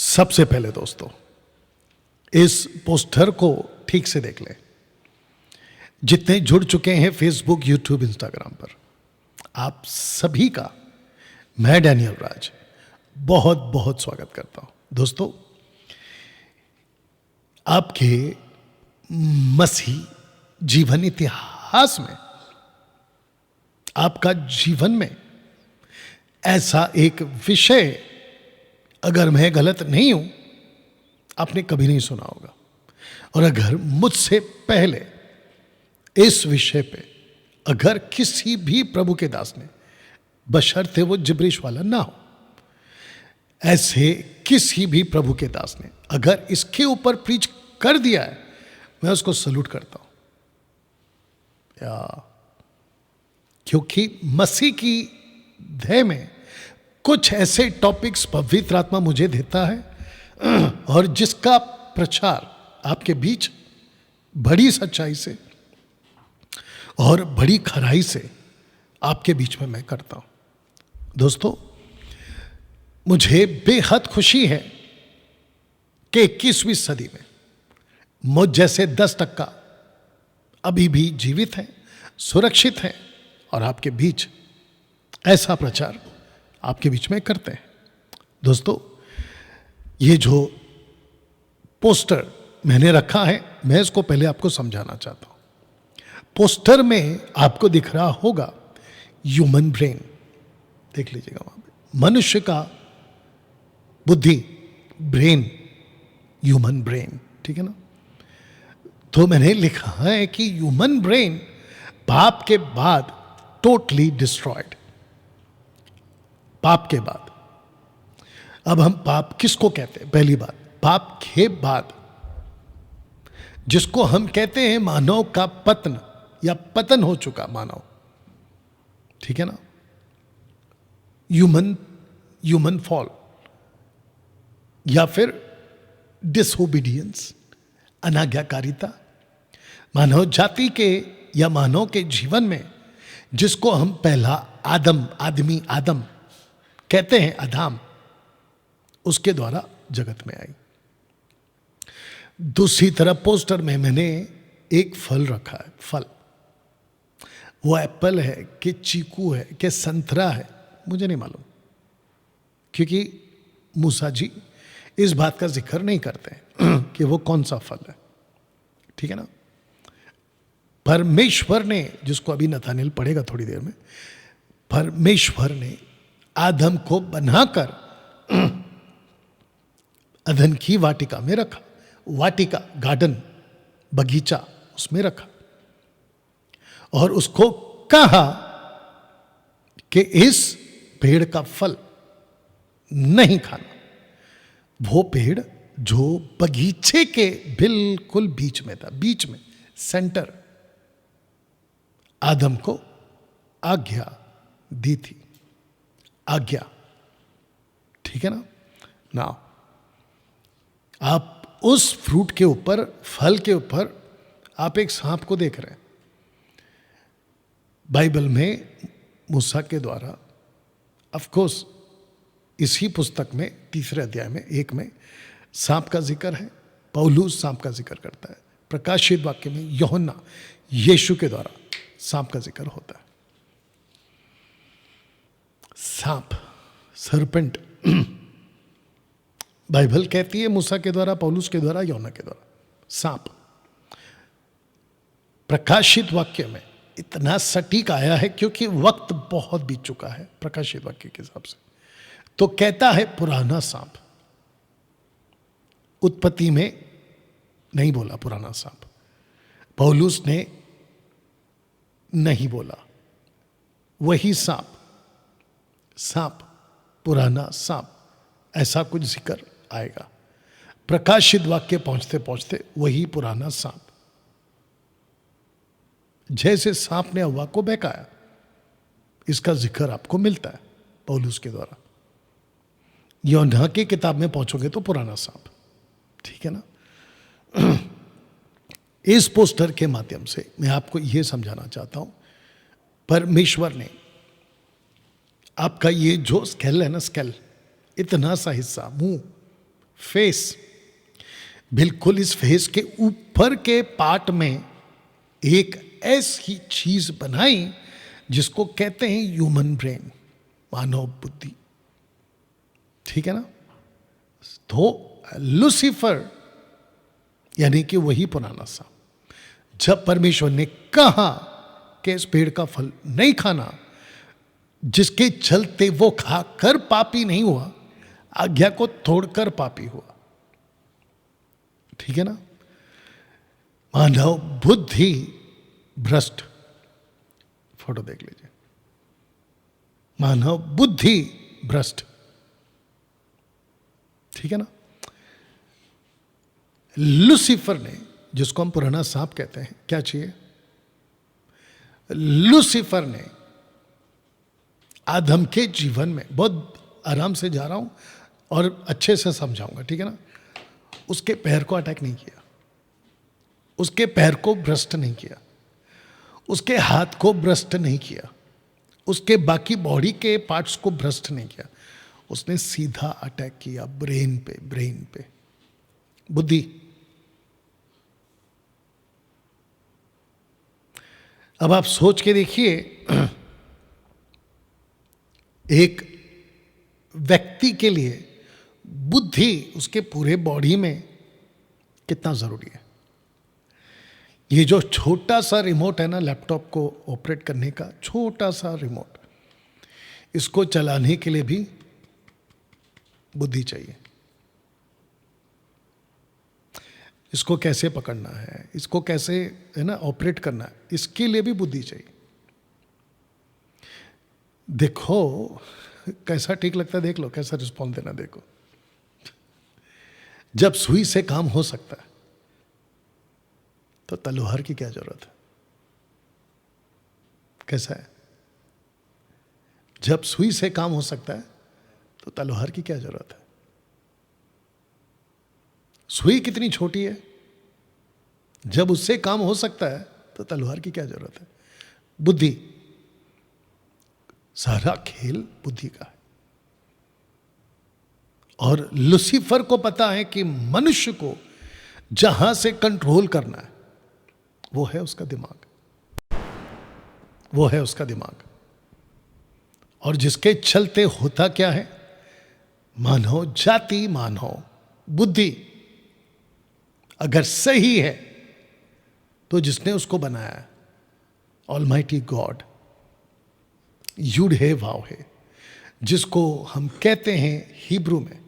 सबसे पहले दोस्तों इस पोस्टर को ठीक से देख लें। जितने जुड़ चुके हैं फेसबुक, यूट्यूब, इंस्टाग्राम पर, आप सभी का मैं डैनियल राज बहुत बहुत स्वागत करता हूं। दोस्तों, आपके मसीह जीवन इतिहास में, आपका जीवन में ऐसा एक विषय, अगर मैं गलत नहीं हूं, आपने कभी नहीं सुना होगा। और अगर मुझसे पहले इस विषय पे अगर किसी भी प्रभु के दास ने, बशर्ते वो जिब्रिश वाला ना हो, ऐसे किसी भी प्रभु के दास ने अगर इसके ऊपर प्रीच कर दिया है, मैं उसको सलूट करता हूं। क्योंकि मसीह की ध्येय में कुछ ऐसे टॉपिक्स पवित्र आत्मा मुझे देता है और जिसका प्रचार आपके बीच बड़ी सच्चाई से और बड़ी खराई से आपके बीच में मैं करता हूं। दोस्तों, मुझे बेहद खुशी है कि 21वीं सदी में मुझ जैसे 10% अभी भी जीवित हैं, सुरक्षित हैं और आपके बीच ऐसा प्रचार आपके बीच में करते हैं। दोस्तों, ये जो पोस्टर मैंने रखा है, मैं इसको पहले आपको समझाना चाहता हूं। पोस्टर में आपको दिख रहा होगा ह्यूमन ब्रेन, देख लीजिएगा वहां पे, मनुष्य का बुद्धि, ब्रेन, ह्यूमन ब्रेन, ठीक है ना। तो मैंने लिखा है कि ह्यूमन ब्रेन पाप के बाद टोटली डिस्ट्रॉयड, पाप के बाद। अब हम पाप किसको कहते हैं? पहली बात, पाप के बाद जिसको हम कहते हैं मानव का पतन या पतन हो चुका मानव, ठीक है ना, ह्यूमन फॉल या फिर डिसओबीडियंस, अनाज्ञाकारिता, मानव जाति के या मानव के जीवन में जिसको हम पहला आदम कहते हैं, अदाम, उसके द्वारा जगत में आई। दूसरी तरफ पोस्टर में मैंने एक फल रखा है। फल, वो एप्पल है कि चीकू है कि संतरा है, मुझे नहीं मालूम, क्योंकि मूसा जी इस बात का जिक्र नहीं करते हैं कि वो कौन सा फल है, ठीक है ना। परमेश्वर ने, जिसको अभी नथानेल पढ़ेगा थोड़ी देर में, परमेश्वर ने आदम को बनाकर अदन की वाटिका में रखा। वाटिका, गार्डन, बगीचा, उसमें रखा और उसको कहा कि इस पेड़ का फल नहीं खाना। वो पेड़ जो बगीचे के बिल्कुल बीच में था, बीच में, सेंटर, आदम को आज्ञा दी थी, आज्ञा, ठीक है ना। आप उस फ्रूट के ऊपर, फल के ऊपर आप एक सांप को देख रहे हैं। बाइबल में मूसा के द्वारा, ऑफ कोर्स इसी पुस्तक में 3 अध्याय में 1 में सांप का जिक्र है। पौलुस सांप का जिक्र करता है। प्रकाशित वाक्य में यूहन्ना, यीशु के द्वारा सांप का जिक्र होता है। सांप, सर्पेंट, बाइबल कहती है मूसा के द्वारा, पौलुस के द्वारा, यूहन्ना के द्वारा, सांप। प्रकाशित वाक्य में इतना सटीक आया है क्योंकि वक्त बहुत बीत चुका है प्रकाशित वाक्य के हिसाब से, तो कहता है पुराना सांप। उत्पत्ति में नहीं बोला पुराना सांप, पौलुस ने नहीं बोला, वही सांप, पुराना सांप, ऐसा कुछ जिक्र आएगा। प्रकाशित वाक्य पहुंचते पहुंचते वही पुराना सांप, जैसे सांप ने हव्वा को बहकाया, इसका जिक्र आपको मिलता है पौलुस के द्वारा। यूहन्ना की किताब में पहुंचोगे तो पुराना सांप, ठीक है ना। इस पोस्टर के माध्यम से मैं आपको यह समझाना चाहता हूं, परमेश्वर ने आपका ये जो स्केल है ना, स्केल, इतना सा हिस्सा, मुंह, फेस, बिल्कुल इस फेस के ऊपर के पार्ट में एक ऐसी चीज बनाई जिसको कहते हैं ह्यूमन ब्रेन, मानव बुद्धि। ठीक है ना? तो लूसीफर यानी कि वही पुराना सा, जब परमेश्वर ने कहा कि इस पेड़ का फल नहीं खाना, जिसके चलते वो खाकर पापी नहीं हुआ, आज्ञा को तोड़कर पापी हुआ। ठीक है ना? मानव बुद्धि भ्रष्ट, फोटो देख लीजिए, मानव बुद्धि भ्रष्ट। ठीक है ना? लूसीफर ने, जिसको हम पुराना सांप कहते हैं, क्या चाहिए? लूसीफर ने आदम के जीवन में, बहुत आराम से जा रहा हूं और अच्छे से समझाऊंगा, ठीक है ना? उसके पैर को अटैक नहीं किया, उसके पैर को भ्रष्ट नहीं किया, उसके हाथ को भ्रष्ट नहीं किया, उसके बाकी बॉडी के पार्ट्स को भ्रष्ट नहीं किया। उसने सीधा अटैक किया ब्रेन पे, ब्रेन पे, बुद्धि। अब आप सोच के देखिए, एक व्यक्ति के लिए बुद्धि उसके पूरे बॉडी में कितना जरूरी है। ये जो छोटा सा रिमोट है ना, लैपटॉप को ऑपरेट करने का छोटा सा रिमोट, इसको चलाने के लिए भी बुद्धि चाहिए। इसको कैसे पकड़ना है, इसको कैसे, है ना, ऑपरेट करना है, इसके लिए भी बुद्धि चाहिए। देखो कैसा ठीक लगता है, देख लो कैसा रिस्पॉन्स देना। देखो, जब सुई से काम हो सकता है तो तलवार की क्या जरूरत है? कैसा है? जब सुई से काम हो सकता है तो तलवार की क्या जरूरत है? सुई कितनी छोटी है, जब उससे काम हो सकता है तो तलवार की क्या जरूरत है? बुद्धि, सारा खेल बुद्धि का है। और लूसीफर को पता है कि मनुष्य को जहां से कंट्रोल करना है वो है उसका दिमाग, वो है उसका दिमाग। और जिसके चलते होता क्या है, मानव जाति, मानव बुद्धि अगर सही है तो जिसने उसको बनाया है ऑलमाइटी गॉड, युड है वाव है, जिसको हम कहते हैं हिब्रू में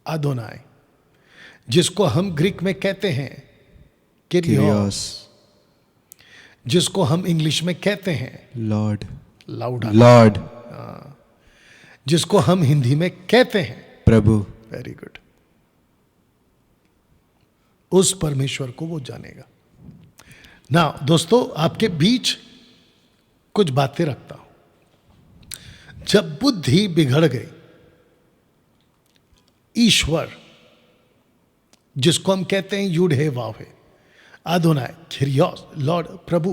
अदोनाई, जिसको हम ग्रीक में कहते हैं किरियोस, जिसको हम इंग्लिश में कहते हैं लॉर्ड, लॉर्ड, जिसको हम हिंदी में कहते हैं प्रभु। Very good. उस परमेश्वर को वो जानेगा ना। दोस्तों, आपके बीच कुछ बातें रखता हूं। जब बुद्धि बिगड़ गई, ईश्वर जिसको हम कहते हैं युड है वाव है, अदोनाई, किरियोस, लॉर्ड, प्रभु,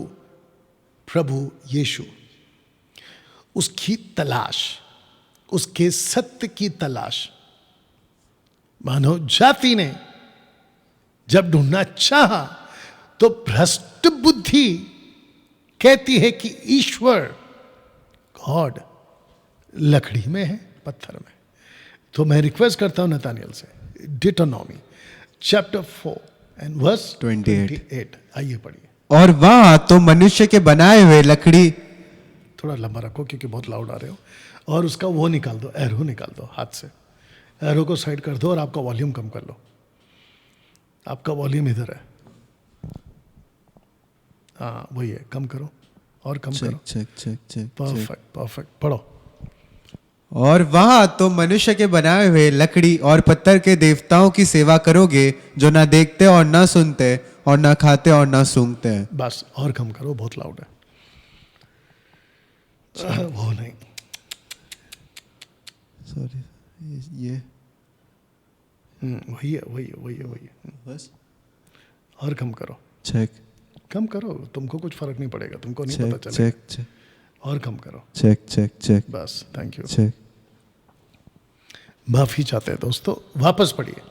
प्रभु यीशु, उसकी तलाश, उसके सत्य की तलाश मानव जाति ने जब ढूंढना चाहा तो भ्रष्ट बुद्धि कहती है कि ईश्वर, गॉड, लकड़ी में है, पत्थर में। तो मैं रिक्वेस्ट करता हूं नतानियल से, डिटोनॉमी चैप्टर 4 एंड वर्स 28, आइए पढ़िए। और वहां तो मनुष्य के बनाए हुए लकड़ी, थोड़ा लंबा रखो क्योंकि बहुत लाउड आ रहे हो, और उसका वो निकाल दो, एरो निकाल दो, हाथ से एरो को साइड कर दो और आपका वॉल्यूम कम कर लो। आपका वॉल्यूम इधर है, हाँ वही है, कम करो और कम करो। Check check check, perfect perfect, पढ़ो। और वहां तो मनुष्य के बनाए हुए लकड़ी और पत्थर के देवताओं की सेवा करोगे, जो ना देखते और ना सुनते और ना खाते और ना सूंघते हैं। बस, और कम करो, बहुत लाउड है। वो नहीं, सॉरी, ये वही है, वही है, वही है, वही है। बस, और कम करो, चेक, कम करो, तुमको कुछ फर्क नहीं पड़ेगा, तुमको नहीं चेक पता चलेगा। चेक चेक, और कम करो, चेक चेक चेक, बस, थैंक यू। चेक। माफी चाहते हैं दोस्तों, वापस पढ़िए।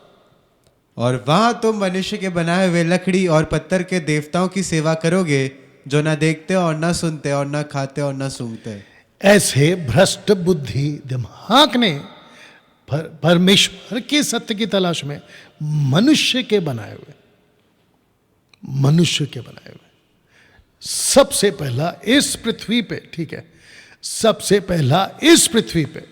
और वहां तुम मनुष्य के बनाए हुए लकड़ी और पत्थर के देवताओं की सेवा करोगे, जो ना देखते और ना सुनते और ना खाते और ना सूंघते। ऐसे भ्रष्ट बुद्धि दिमाग ने परमेश्वर के सत्य की तलाश में मनुष्य के बनाए हुए सबसे पहला इस पृथ्वी पे, ठीक है, सबसे पहला इस पृथ्वी पे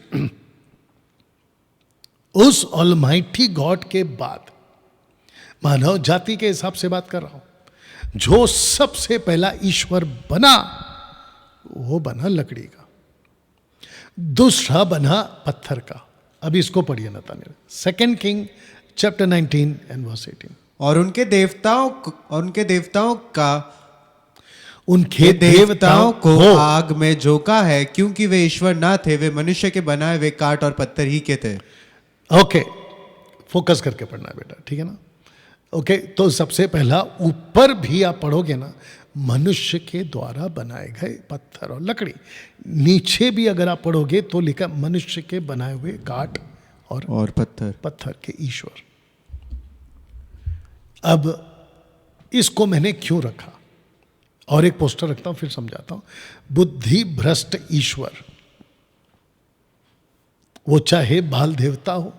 उस ऑलमाइटी गॉड के बाद, मानव जाति के हिसाब से बात कर रहा हूं, जो सबसे पहला ईश्वर बना वो बना लकड़ी का, दूसरा बना पत्थर का। अभी इसको पढ़िए नतानिएल, 2 किंग चैप्टर 19 एंड वर्स 18। और उनके देवताओं को हो। आग में झोंका है, क्योंकि वे ईश्वर ना थे, वे मनुष्य के बनाए हुए काट और पत्थर ही के थे। ओके, फोकस करके पढ़ना है बेटा, ठीक है ना। ओके, तो सबसे पहला ऊपर भी आप पढ़ोगे ना, मनुष्य के द्वारा बनाए गए पत्थर और लकड़ी। नीचे भी अगर आप पढ़ोगे तो लिखा मनुष्य के बनाए हुए काट और पत्थर के ईश्वर। अब इसको मैंने क्यों रखा, और एक पोस्टर रखता हूं फिर समझाता हूं। बुद्धि भ्रष्ट ईश्वर, वो चाहे बाल देवता हो,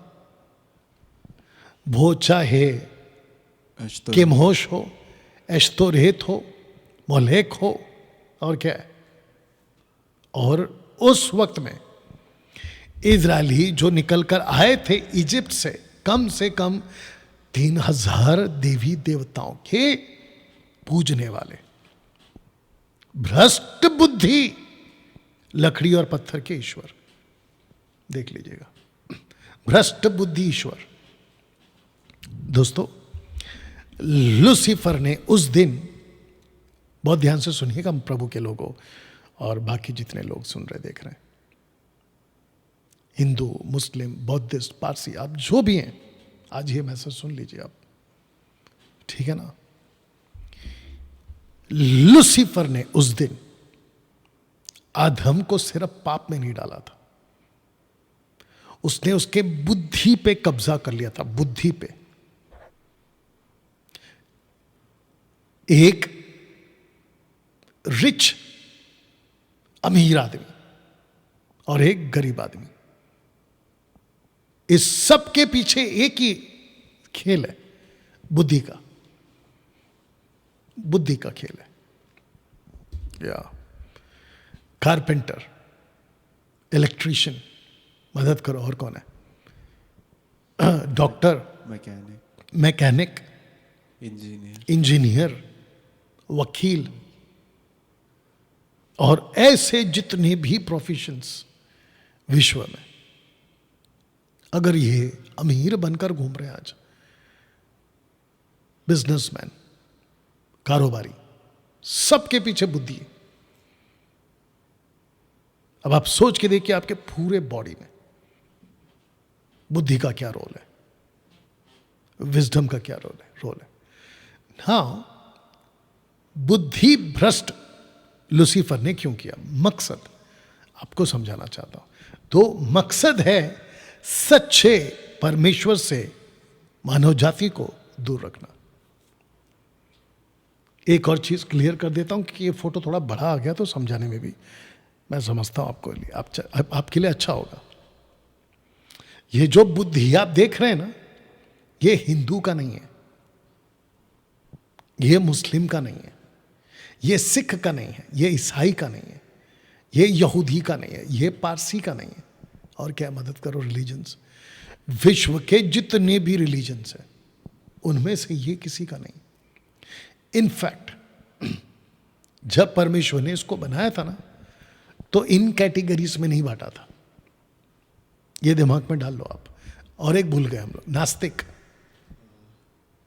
वो चाहे केमहोश हो, एश्तोरेत हो, मोलेक हो, और क्या है। और उस वक्त में इजरायली जो निकलकर आए थे इजिप्ट से कम 3000 देवी देवताओं के पूजने वाले, भ्रष्ट बुद्धि लकड़ी और पत्थर के ईश्वर। देख लीजिएगा, भ्रष्ट बुद्धि ईश्वर। दोस्तों, लूसीफर ने उस दिन, बहुत ध्यान से सुनिएगा प्रभु के लोगों और बाकी जितने लोग सुन रहे देख रहे हैं, हिंदू, मुस्लिम, बौद्धिस्ट, पारसी, आप जो भी हैं, आज ये मैसेज सुन लीजिए आप, ठीक है ना। लूसीफर ने उस दिन आदम को सिर्फ पाप में नहीं डाला था, उसने उसके बुद्धि पे कब्जा कर लिया था। बुद्धि पे एक रिच अमीर आदमी और एक गरीब आदमी, इस सब के पीछे एक ही खेल है, बुद्धि का खेल है। या कारपेंटर, इलेक्ट्रीशियन, मदद करो, और कौन है, डॉक्टर, मैकेनिक, इंजीनियर, वकील, और ऐसे जितने भी प्रोफेशंस विश्व में, अगर ये अमीर बनकर घूम रहे हैं आज, बिजनेसमैन, कारोबारी, सबके पीछे बुद्धि है। अब आप सोच के देखिए आपके पूरे बॉडी में बुद्धि का क्या रोल है, विजडम का क्या रोल है। हाँ, बुद्धि भ्रष्ट लूसीफर ने क्यों किया, मकसद आपको समझाना चाहता हूं। तो मकसद है सच्चे परमेश्वर से मानव जाति को दूर रखना। एक और चीज क्लियर कर देता हूं कि ये फोटो थोड़ा बड़ा आ गया, तो समझाने में भी मैं समझता हूं आपके लिए अच्छा होगा। ये जो बुद्धि आप देख रहे हैं ना, ये हिंदू का नहीं है, ये मुस्लिम का नहीं है, ये सिख का नहीं है, ये ईसाई का नहीं है, ये यहूदी का नहीं है, ये पारसी का नहीं है। और क्या, मदद करो, रिलीजन्स, विश्व के जितने भी रिलीजन्स हैं उनमें से ये किसी का नहीं। इनफैक्ट जब परमेश्वर ने इसको बनाया था ना, तो इन कैटेगरीज में नहीं बांटा था। ये दिमाग में डाल लो आप। और एक भूल गए हम लोग, नास्तिक,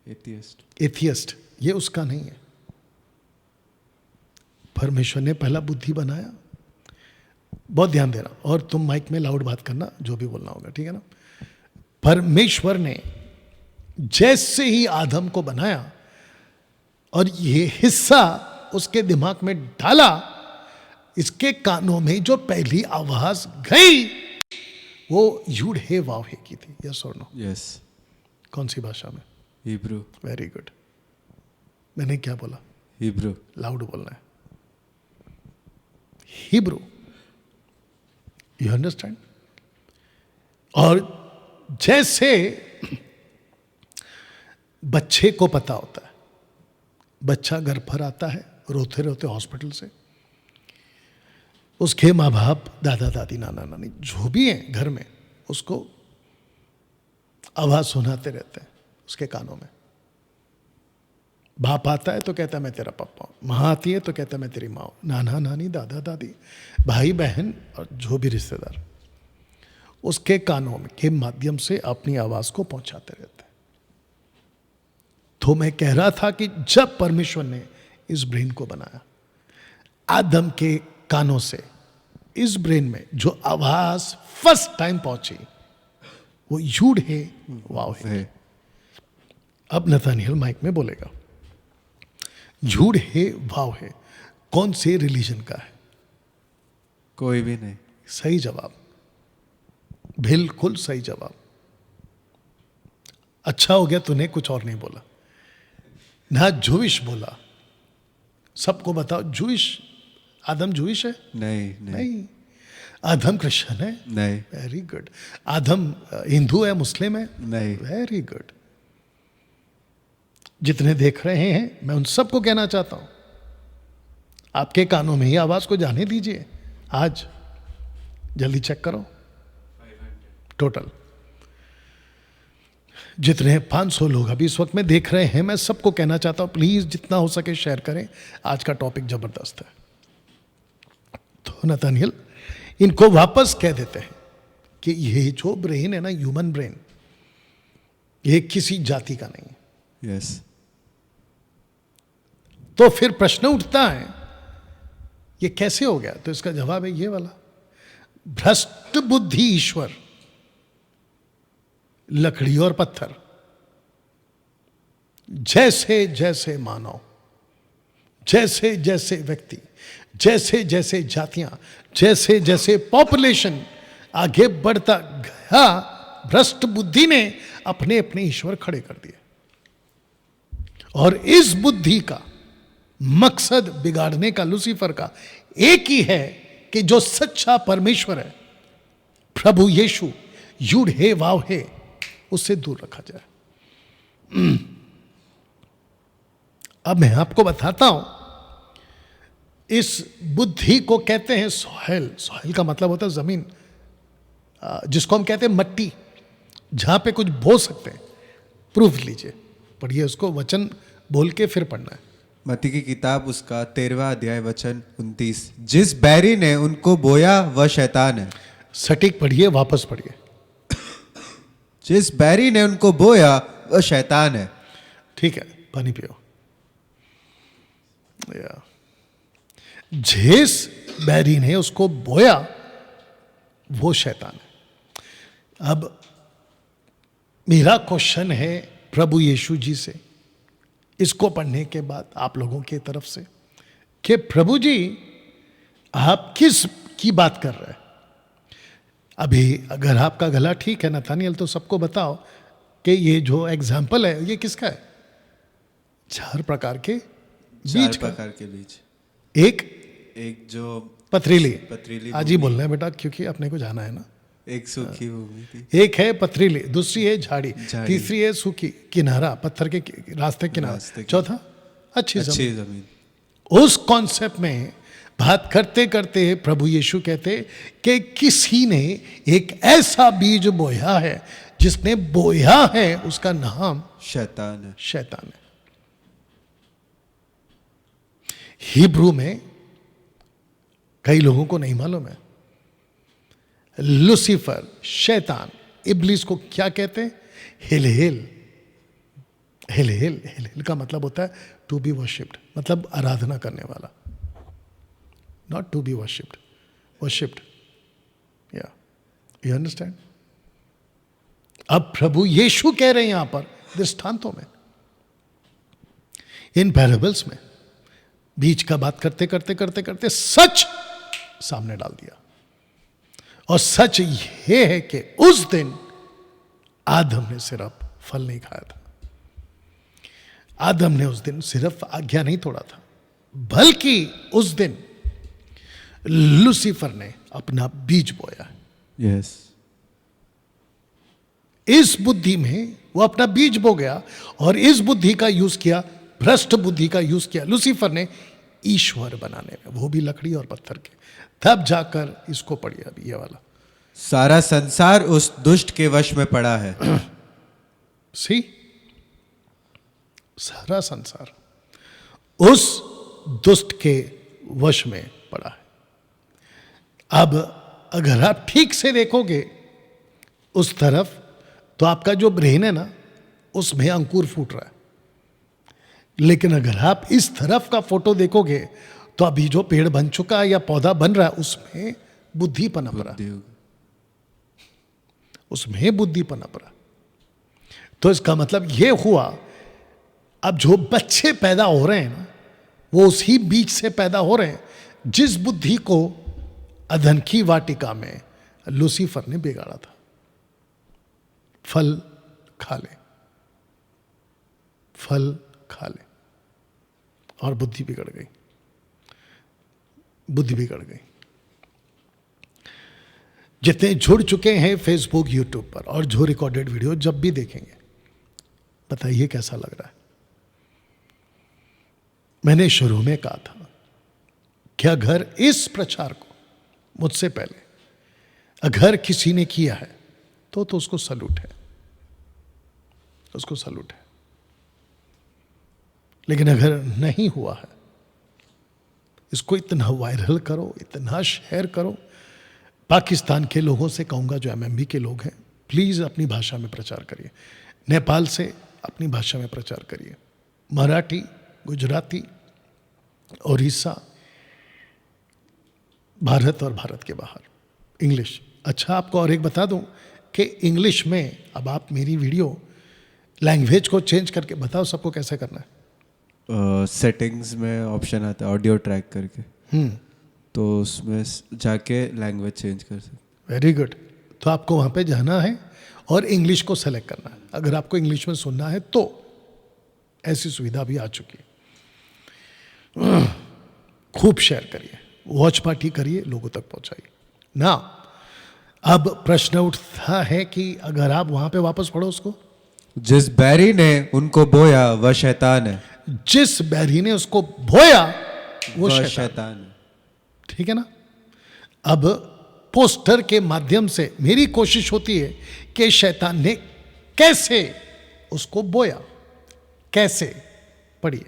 एथियस्ट, ये उसका नहीं है। परमेश्वर ने पहला बुद्धि बनाया, बहुत ध्यान देना, और तुम माइक में लाउड बात करना, जो भी बोलना होगा, ठीक है ना। परमेश्वर ने जैसे ही आदम को बनाया और ये हिस्सा उसके दिमाग में डाला, इसके कानों में जो पहली आवाज गई वो यूड हे वाव हे की थी, यस और नो? यस, कौन सी भाषा में? हिब्रू। Very good. मैंने क्या बोला? हिब्रू। लाउड बोलना है। Hebrew, you understand? और जैसे बच्चे को पता होता है, बच्चा घर पर आता है रोते रोते हॉस्पिटल से, उसके माँ बाप, दादा दादी, नाना नानी जो भी हैं घर में, उसको आवाज सुनाते रहते हैं उसके कानों में। बाप आता है तो कहता है मैं तेरा पापा हूं, माँ आती है तो कहता है मैं तेरी माँ हूं, नाना नानी, दादा दादी, भाई बहन और जो भी रिश्तेदार उसके कानों में के माध्यम से अपनी आवाज को पहुंचाते रहते हैं। तो मैं कह रहा था कि जब परमेश्वर ने इस ब्रेन को बनाया, आदम के कानों से इस ब्रेन में जो आवाज फर्स्ट टाइम पहुंची वो यूड है वाव है। अब नथानियल माइक में बोलेगा, यूड है वाव है कौन से रिलीजन का है? कोई भी नहीं। सही जवाब, बिल्कुल सही जवाब। अच्छा हो गया तूने कुछ और नहीं बोला ना, जूविश बोला। सबको बताओ, जूविश, आदम जूविश है? नहीं नहीं। आदम क्रिश्चियन है? नहीं वेरी गुड। आदम हिंदू है, मुस्लिम है? नहीं। Very good. जितने देख रहे हैं मैं उन सबको कहना चाहता हूं, आपके कानों में ही आवाज को जाने दीजिए। आज जल्दी चेक करो टोटल जितने 500 लोग अभी इस वक्त में देख रहे हैं, मैं सबको कहना चाहता हूं प्लीज जितना हो सके शेयर करें। आज का टॉपिक जबरदस्त है। तो नथानियल इनको वापस कह देते हैं कि ये जो ब्रेन है ना, ह्यूमन ब्रेन, ये किसी जाति का नहीं है। यस। तो फिर प्रश्न उठता है ये कैसे हो गया? तो इसका जवाब है ये वाला, भ्रष्ट बुद्धि ईश्वर, लकड़ी और पत्थर, जैसे जैसे मानव, जैसे जैसे व्यक्ति, जैसे जैसे जातियां, जैसे जैसे पॉपुलेशन आगे बढ़ता गया, भ्रष्ट बुद्धि ने अपने अपने ईश्वर खड़े कर दिए। और इस बुद्धि का मकसद बिगाड़ने का लूसीफर का एक ही है कि जो सच्चा परमेश्वर है, प्रभु यीशु, यूड हे वाव हे, उससे दूर रखा जाए। अब मैं आपको बताता हूं, इस बुद्धि को कहते हैं सोहेल। सोहेल का मतलब होता है जमीन, जिसको हम कहते हैं मट्टी, जहां पे कुछ बो सकते हैं। प्रूफ लीजिए, पढ़िए उसको, वचन बोल के फिर पढ़ना है। मत्ती की किताब उसका 13वां अध्याय वचन 29, जिस बैरी ने उनको बोया वह शैतान है। सटीक पढ़िए, वापस पढ़िए। जिस बैरी ने उनको बोया वह शैतान है। ठीक है, पानी पियो। या जिस बैरी ने उसको बोया वो शैतान है। अब मेरा क्वेश्चन है प्रभु यीशु जी से, इसको पढ़ने के बाद आप लोगों की तरफ से, कि प्रभु जी आप किस की बात कर रहे हैं? अभी अगर आपका गला ठीक है नथानियल, तो सबको बताओ कि ये जो एग्जाम्पल है ये किसका है? 4 प्रकार के बीज का। प्रकार के बीज। एक जो पथरीली, आज ही बोलना है बेटा, क्योंकि अपने को जाना है ना। एक सूखी भूमि थी। एक है पथरीली, दूसरी है झाड़ी, तीसरी है सूखी किनारा, पत्थर के रास्ते किनारा, चौथा अच्छी जमीन। उस कॉन्सेप्ट में बात करते करते प्रभु यीशु कहते कि किसी ने एक ऐसा बीज बोया है, जिसने बोया है उसका नाम शैतान है। शैतान है। हिब्रू में कई लोगों को नहीं मालूम है, लूसीफर, शैतान, इब्लिस को क्या कहते हैं? हिलहिल। हिलहिल, हिलहिल का मतलब होता है टू बी वर्शिप्ड, मतलब आराधना करने वाला, not to be worshipped, worshipped. या यू अंडरस्टैंड? अब प्रभु यीशु कह रहे हैं यहां पर दृष्टांतों में, इन पैराबल्स में, बीज का बात करते करते करते करते सच सामने डाल दिया। और सच ये है कि उस दिन आदम ने सिर्फ फल नहीं खाया था। आदम ने उस दिन सिर्फ आज्ञा नहीं तोड़ा था, बल्कि उस दिन लूसीफर ने अपना बीज बोया। यस, इस बुद्धि में वो अपना बीज बो गया और इस बुद्धि का यूज किया, भ्रष्ट बुद्धि का यूज किया लूसीफर ने ईश्वर बनाने में, वो भी लकड़ी और पत्थर के। तब जाकर इसको पढ़िए अभी ये वाला। सारा संसार उस दुष्ट के वश में पड़ा है। सी, सारा संसार उस दुष्ट के वश में पड़ा है। अब अगर आप ठीक से देखोगे उस तरफ, तो आपका जो ब्रेन है ना, उसमें अंकुर फूट रहा है। लेकिन अगर आप इस तरफ का फोटो देखोगे तो अभी जो पेड़ बन चुका है या पौधा बन रहा है, उसमें बुद्धि पनप रहा है, उसमें बुद्धि पनप रहा। तो इसका मतलब यह हुआ, अब जो बच्चे पैदा हो रहे हैं ना, वो उसी बीज से पैदा हो रहे हैं जिस बुद्धि को अधन की वाटिका में लूसीफर ने बिगाड़ा था। फल खा ले, फल खा ले, और बुद्धि बिगड़ गई, बुद्धि बिगड़ गई। जितने जुड़ चुके हैं फेसबुक यूट्यूब पर और जो रिकॉर्डेड वीडियो जब भी देखेंगे, बताइए कैसा लग रहा है। मैंने शुरू में कहा था कि अगर इस प्रचार को मुझसे पहले अगर किसी ने किया है तो उसको सलूट है, उसको सलूट है। लेकिन अगर नहीं हुआ है, इसको इतना वायरल करो, इतना शेयर करो। पाकिस्तान के लोगों से कहूंगा, जो एमएमबी के लोग हैं, प्लीज अपनी भाषा में प्रचार करिए। नेपाल से अपनी भाषा में प्रचार करिए, मराठी, गुजराती, ओडिशा, भारत और भारत के बाहर इंग्लिश। अच्छा, आपको और एक बता दूं कि इंग्लिश में अब आप मेरी वीडियो लैंग्वेज को चेंज करके बताओ सबको कैसे करना है। सेटिंग्स में ऑप्शन आता है ऑडियो ट्रैक करके, तो उसमें जाके लैंग्वेज चेंज कर सकते। Very good. तो आपको वहाँ पे जाना है और इंग्लिश को सेलेक्ट करना है। अगर आपको इंग्लिश में सुनना है तो ऐसी सुविधा भी आ चुकी है। खूब शेयर करिए, वॉच पार्टी करिए, लोगों तक पहुंचाइए ना। अब प्रश्न उठता है कि अगर आप वहां पे वापस पढ़ो उसको, जिस बैरी ने उनको बोया वह शैतान है। जिस बैरी ने उसको बोया वो वह शैतान। शैतान है। ठीक है ना। अब पोस्टर के माध्यम से मेरी कोशिश होती है कि शैतान ने कैसे उसको बोया, कैसे। पढ़िए।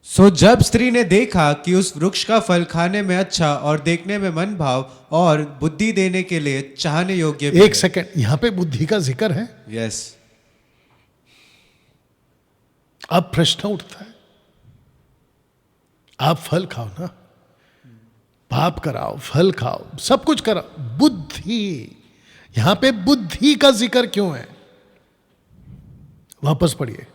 सो जब स्त्री ने देखा कि उस वृक्ष का फल खाने में अच्छा और देखने में मन भाव और बुद्धि देने के लिए चाहने योग्य भी एक सेकंड, यहां पे बुद्धि का जिक्र है। यस। अब प्रश्न उठता है, आप फल खाओ ना, पाप कराओ, फल खाओ, सब कुछ कराओ, बुद्धि, यहां पे बुद्धि का जिक्र क्यों है? वापस पढ़िए।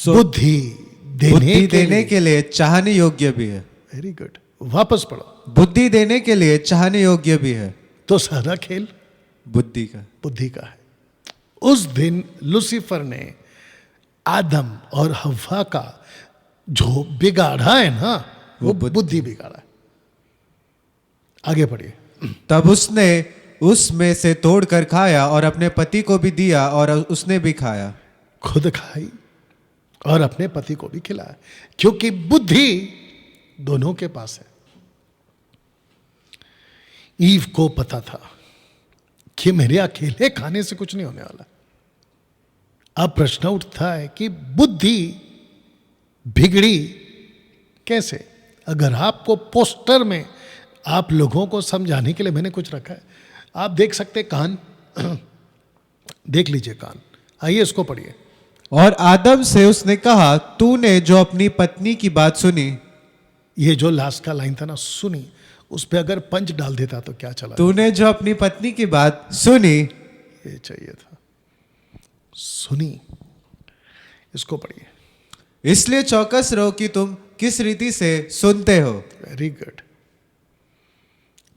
बुद्धि देने के लिए चाहने योग्य भी है। वेरी गुड, वापस पढ़ो। बुद्धि देने के लिए चाहने योग्य भी है। तो सारा खेल बुद्धि का है। उस दिन लूसीफर ने आदम और हव्वा का जो बिगाड़ा है ना, वो बुद्धि बिगाड़ा है। आगे पढ़िए। तब उसने उसमें से तोड़कर खाया और अपने पति को भी दिया और उसने भी खाया। खुद खाई और अपने पति को भी खिलाया, क्योंकि बुद्धि दोनों के पास है। ईव को पता था कि मेरे अकेले खाने से कुछ नहीं होने वाला। अब प्रश्न उठता है कि बुद्धि बिगड़ी कैसे? अगर आपको पोस्टर में आप लोगों को समझाने के लिए मैंने कुछ रखा है, आप देख सकते कान देख लीजिए कान। आइए इसको पढ़िए। और आदम से उसने कहा, तूने जो अपनी पत्नी की बात सुनी। ये जो लास्ट का लाइन था ना, सुनी, उस पे अगर पंच डाल देता तो क्या चला? तूने जो अपनी पत्नी की बात सुनी, ये चाहिए था, सुनी। इसको पढ़िए। इसलिए चौकस रहो कि तुम किस रीति से सुनते हो। Very good.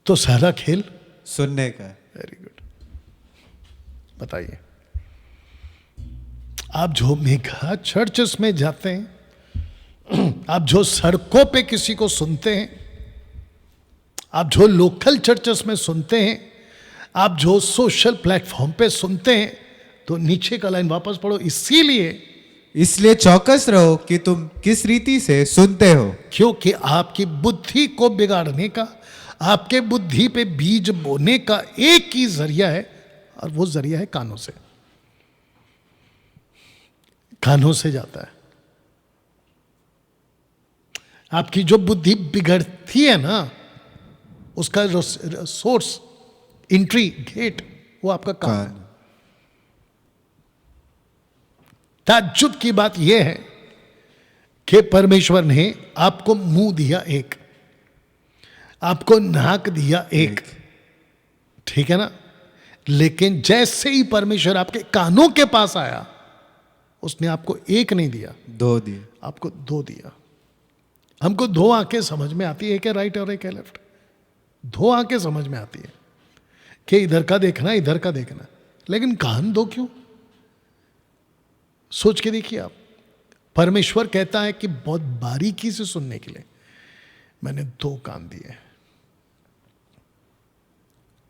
तो सारा खेल सुनने का। Very good. बताइए, आप जो मेगा चर्चेस में जाते हैं, आप जो सड़कों पे किसी को सुनते हैं, आप जो लोकल चर्चेस में सुनते हैं, आप जो सोशल प्लेटफॉर्म पे सुनते हैं, तो नीचे का लाइन वापस पढ़ो, इसलिए चौकस रहो कि तुम किस रीति से सुनते हो, क्योंकि आपकी बुद्धि को बिगाड़ने का, आपके बुद्धि पे बीज बोने का एक ही जरिया है, और वो जरिया है कानों से। कानों से जाता है। आपकी जो बुद्धि बिगड़ती है ना, उसका सोर्स, एंट्री गेट, वो आपका कान है। ताज्जुब की बात यह है कि परमेश्वर ने आपको मुंह दिया एक, आपको नाक दिया एक, ठीक है ना, लेकिन जैसे ही परमेश्वर आपके कानों के पास आया, उसने आपको एक नहीं दिया, 2 दिए, आपको 2 दिया। हमको 2 आंखें समझ में आती है, एक है राइट और एक है लेफ्ट। 2 आंखें समझ में आती है कि इधर का देखना, इधर का देखना, लेकिन कान 2 क्यों? सोच के देखिए आप। परमेश्वर कहता है कि बहुत बारीकी से सुनने के लिए मैंने 2 कान दिए।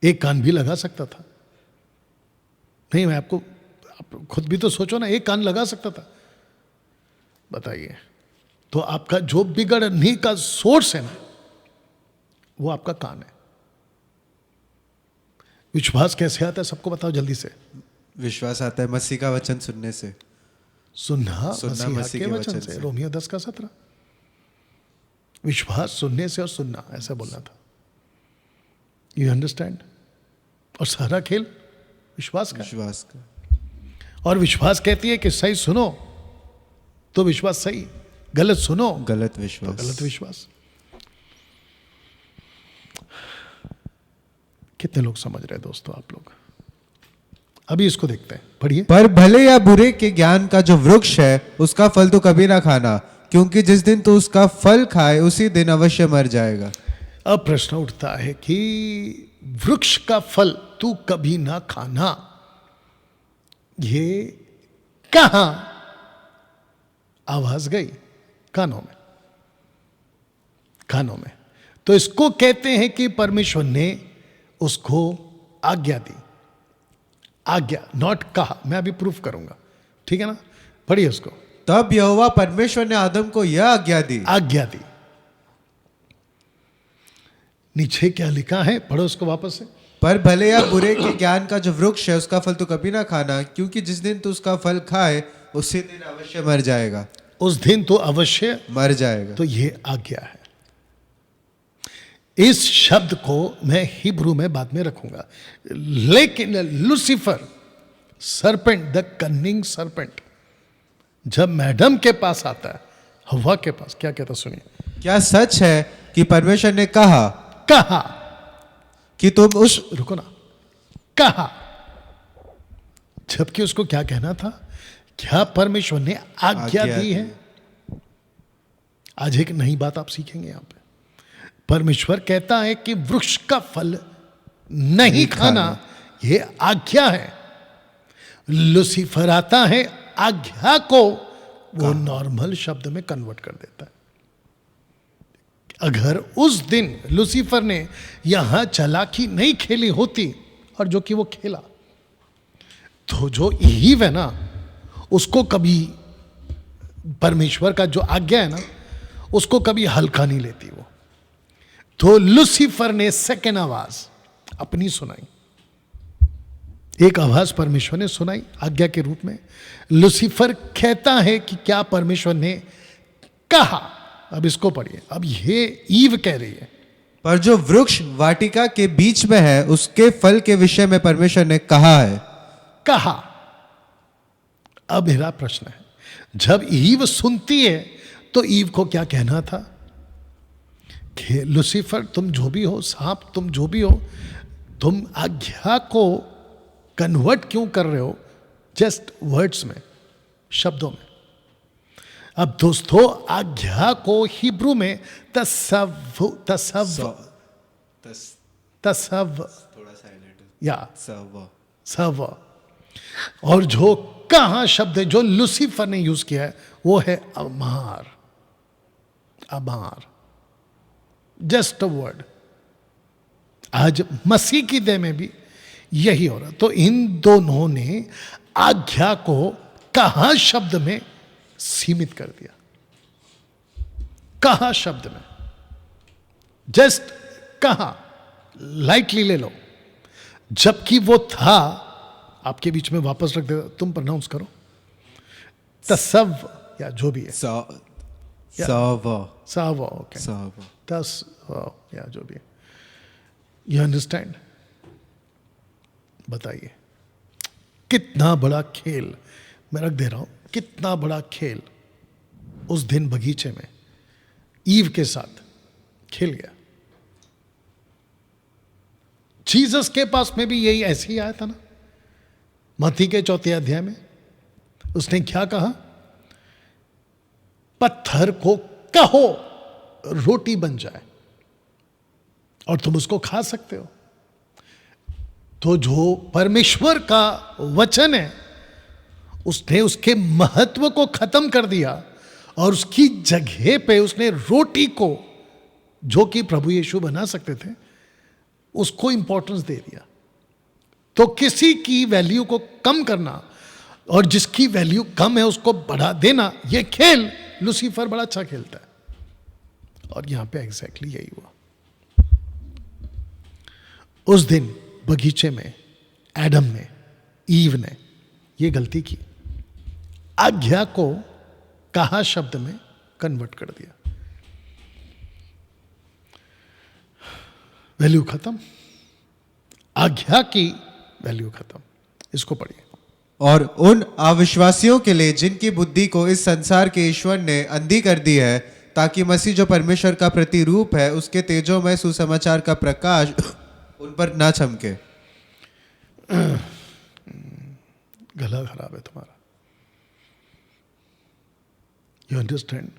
एक कान भी लगा सकता था। नहीं, मैं आपको, आप खुद भी तो सोचो ना, एक कान लगा सकता था। बताइए, तो आपका जो बिगड़ने का सोर्स है ना, वो आपका कान है। विश्वास कैसे आता है सबको बताओ जल्दी से। विश्वास आता है मसीह का वचन सुनने से, सुनना सुनना मसीह के वचन से। रोमियो 10:17। विश्वास सुनने से और सुनना, ऐसा बोलना था। You understand? और सारा खेल विश्वास का। विश्वास का। और विश्वास कहती है कि सही सुनो तो विश्वास सही, गलत सुनो गलत विश्वास, तो गलत विश्वास। कितने लोग समझ रहे हैं दोस्तों आप लोग? अभी इसको देखते हैं, पढ़िए। पर भले या बुरे के ज्ञान का जो वृक्ष है, उसका फल तो कभी ना खाना, क्योंकि जिस दिन तू उसका फल खाए उसी दिन अवश्य मर जाएगा। अब प्रश्न उठता है कि वृक्ष का फल तू कभी ना खाना, ये कहां आवाज गई? कानों में। कानों में। तो इसको कहते हैं कि परमेश्वर ने उसको आज्ञा दी। आज्ञा, नॉट कहा। मैं अभी प्रूफ करूंगा, ठीक है ना? पढ़िए उसको। तब यहोवा परमेश्वर ने आदम को यह आज्ञा दी। आज्ञा दी। नीचे क्या लिखा है, पढ़ो उसको वापस से। पर भले या बुरे के ज्ञान का जो वृक्ष है, उसका फल तो कभी ना खाना, क्योंकि जिस दिन तू उसका फल खाए उसी दिन अवश्य मर जाएगा। उस दिन तो अवश्य मर जाएगा। तो ये आज्ञा है। इस शब्द को मैं हिब्रू में बाद में रखूंगा, लेकिन लूसीफर, सरपेंट, द कन्निंग सरपेंट, जब मैडम के पास आता है, हवा के पास, क्या कहता सुनिए। क्या सच है कि परमेश्वर ने कहा कि तुम उस, रुको ना, कहा, जबकि उसको क्या कहना था? क्या परमेश्वर ने आज्ञा दी है? आज एक नई बात आप सीखेंगे यहां पे। परमेश्वर कहता है कि वृक्ष का फल नहीं खाना, यह आज्ञा है। लूसीफर आता है, आज्ञा को वो नॉर्मल शब्द में कन्वर्ट कर देता है। अगर उस दिन लूसीफर ने यहां चालाकी नहीं खेली होती, और जो कि वो खेला, तो जो ईव है ना, उसको कभी परमेश्वर का जो आज्ञा है ना, उसको कभी हल्का नहीं लेती वो। तो लूसीफर ने सेकंड आवाज अपनी सुनाई। एक आवाज परमेश्वर ने सुनाई आज्ञा के रूप में। लूसीफर कहता है कि क्या परमेश्वर ने कहा। अब इसको पढ़िए। अब ये ईव कह रही है, पर जो वृक्ष वाटिका के बीच में है, उसके फल के विषय में परमेश्वर ने कहा है। कहा। अब मेरा प्रश्न है, जब ईव सुनती है तो ईव को क्या कहना था कि लूसीफर तुम जो भी हो, सांप तुम जो भी हो, तुम आज्ञा को कन्वर्ट क्यों कर रहे हो जस्ट वर्ड्स में, शब्दों में। अब दोस्तों, आज्ञा को हिब्रू में तसव या सर्व। सर्व। और जो कहा शब्द है जो लूसीफर ने यूज किया है वो है अमार। अमार, जस्ट अ वर्ड। आज मसीह की देह में भी यही हो रहा। तो इन दोनों ने आज्ञा को कहा शब्द में सीमित कर दिया। कहा शब्द में, जस्ट कहा, लाइटली ले लो, जबकि वो था आपके बीच में। वापस रख दे, तुम प्रोनाउंस करो। तसव या जो भी है, सर्व। साव, ओके, सर्व। तस या जो भी है। You understand? बताइए कितना बड़ा खेल मैं रख दे रहा हूं। कितना बड़ा खेल उस दिन बगीचे में ईव के साथ खेल गया। जीसस के पास में भी यही ऐसे ही आया था ना। मत्ती के 4 अध्याय में उसने क्या कहा? पत्थर को कहो रोटी बन जाए और तुम उसको खा सकते हो। तो जो परमेश्वर का वचन है उसने उसके महत्व को खत्म कर दिया और उसकी जगह पे उसने रोटी को, जो कि प्रभु यीशु बना सकते थे, उसको इंपॉर्टेंस दे दिया। तो किसी की वैल्यू को कम करना और जिसकी वैल्यू कम है उसको बढ़ा देना, यह खेल लूसीफर बड़ा अच्छा खेलता है। और यहां पे एग्जैक्टली यही हुआ। उस दिन बगीचे में एडम ने, ईव ने यह गलती की, आज्ञा को कहा शब्द में कन्वर्ट कर दिया। वैल्यू खत्म, आज्ञा की वैल्यू खत्म। इसको पढ़िए। और उन अविश्वासियों के लिए जिनकी बुद्धि को इस संसार के ईश्वर ने अंधी कर दी है, ताकि मसीह जो परमेश्वर का प्रतिरूप है उसके तेजोमय सुसमाचार का प्रकाश उन पर ना चमके। गला खराब है तुम्हारा। You understand?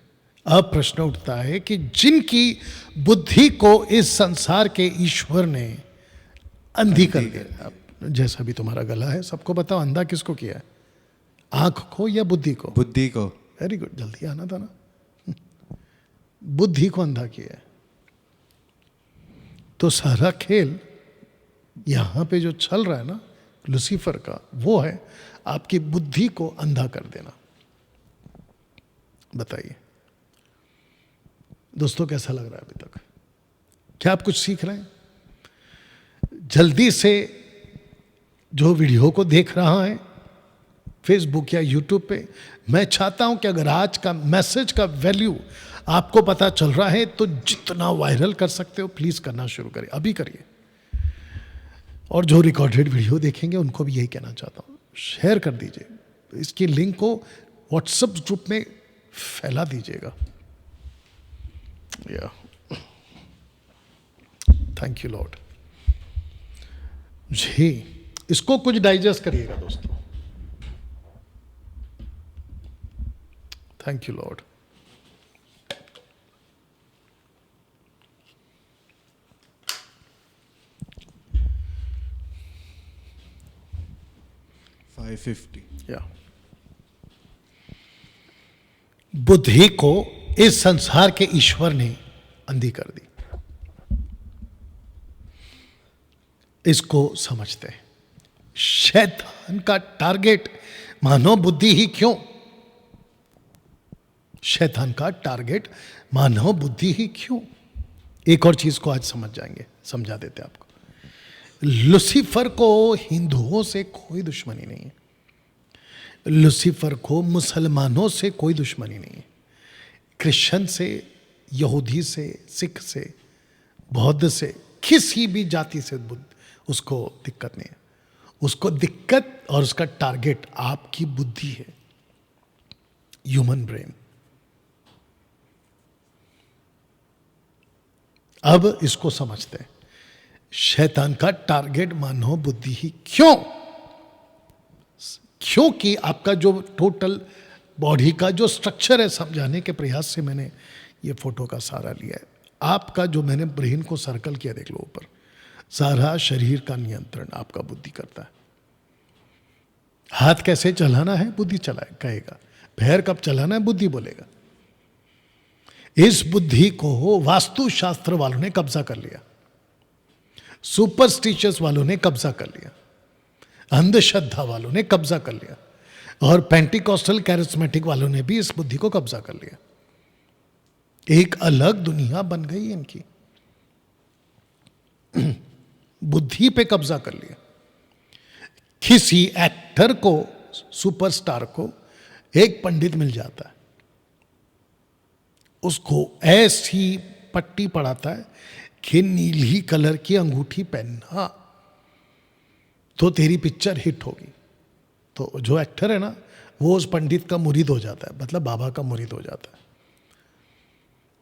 अब प्रश्न उठता है कि जिनकी बुद्धि को इस संसार के ईश्वर ने अंधी कर दिया। अब जैसा भी तुम्हारा गला है, सबको बताओ अंधा किसको किया है? आंख को या बुद्धि को? बुद्धि को। वेरी गुड, जल्दी आना था ना। बुद्धि को अंधा किया है। तो सारा खेल यहां पे जो चल रहा है ना लूसीफर का, वो है आपकी बुद्धि को अंधा कर देना। बताइए दोस्तों, कैसा लग रहा है अभी तक? क्या आप कुछ सीख रहे हैं? जल्दी से जो वीडियो को देख रहा है फेसबुक या यूट्यूब पे, मैं चाहता हूं कि अगर आज का मैसेज का वैल्यू आपको पता चल रहा है तो जितना वायरल कर सकते हो प्लीज करना शुरू करिए, अभी करिए। और जो रिकॉर्डेड वीडियो देखेंगे उनको भी यही कहना चाहता हूं, शेयर कर दीजिए। इसकी लिंक को व्हाट्सएप ग्रुप में फैला दीजिएगा। या थैंक यू लॉर्ड जी। इसको कुछ डाइजेस्ट करिएगा दोस्तों। Thank you Lord. $550। बुद्धि को इस संसार के ईश्वर ने अंधी कर दी। इसको समझते हैं। शैतान का टारगेट मानव बुद्धि ही क्यों? शैतान का टारगेट मानव बुद्धि ही क्यों? एक और चीज को आज समझ जाएंगे, समझा देते आपको। लूसीफर को हिंदुओं से कोई दुश्मनी नहीं है। लूसीफर को मुसलमानों से कोई दुश्मनी नहीं है। क्रिश्चियन से, यहूदी से, सिख से, बौद्ध से, किसी भी जाति से उसको दिक्कत नहीं है। उसको दिक्कत और उसका टारगेट आपकी बुद्धि है, ह्यूमन ब्रेन। अब इसको समझते हैं। शैतान का टारगेट मानव बुद्धि ही क्यों? क्योंकि आपका जो टोटल बॉडी का जो स्ट्रक्चर है, समझाने के प्रयास से मैंने ये फोटो का सहारा लिया है। आपका जो मैंने ब्रेन को सर्कल किया, देख लो ऊपर, सारा शरीर का नियंत्रण आपका बुद्धि करता है। हाथ कैसे चलाना है बुद्धि चलाए कहेगा, पैर कब चलाना है बुद्धि बोलेगा। इस बुद्धि को वास्तुशास्त्र वालों ने कब्जा कर लिया, सुपरस्टिशियस वालों ने कब्जा कर लिया, अंधश्रद्धा वालों ने कब्जा कर लिया, और पेंटिकॉस्टल कैरिस्मेटिक वालों ने भी इस बुद्धि को कब्जा कर लिया। एक अलग दुनिया बन गई इनकी, बुद्धि पे कब्जा कर लिया। किसी एक्टर को, सुपरस्टार को एक पंडित मिल जाता है, उसको ऐसी पट्टी पढ़ाता है कि नीली कलर की अंगूठी पहनना तो तेरी पिक्चर हिट होगी। तो जो एक्टर है ना, वो उस पंडित का मुरीद हो जाता है, मतलब बाबा का मुरीद हो जाता है।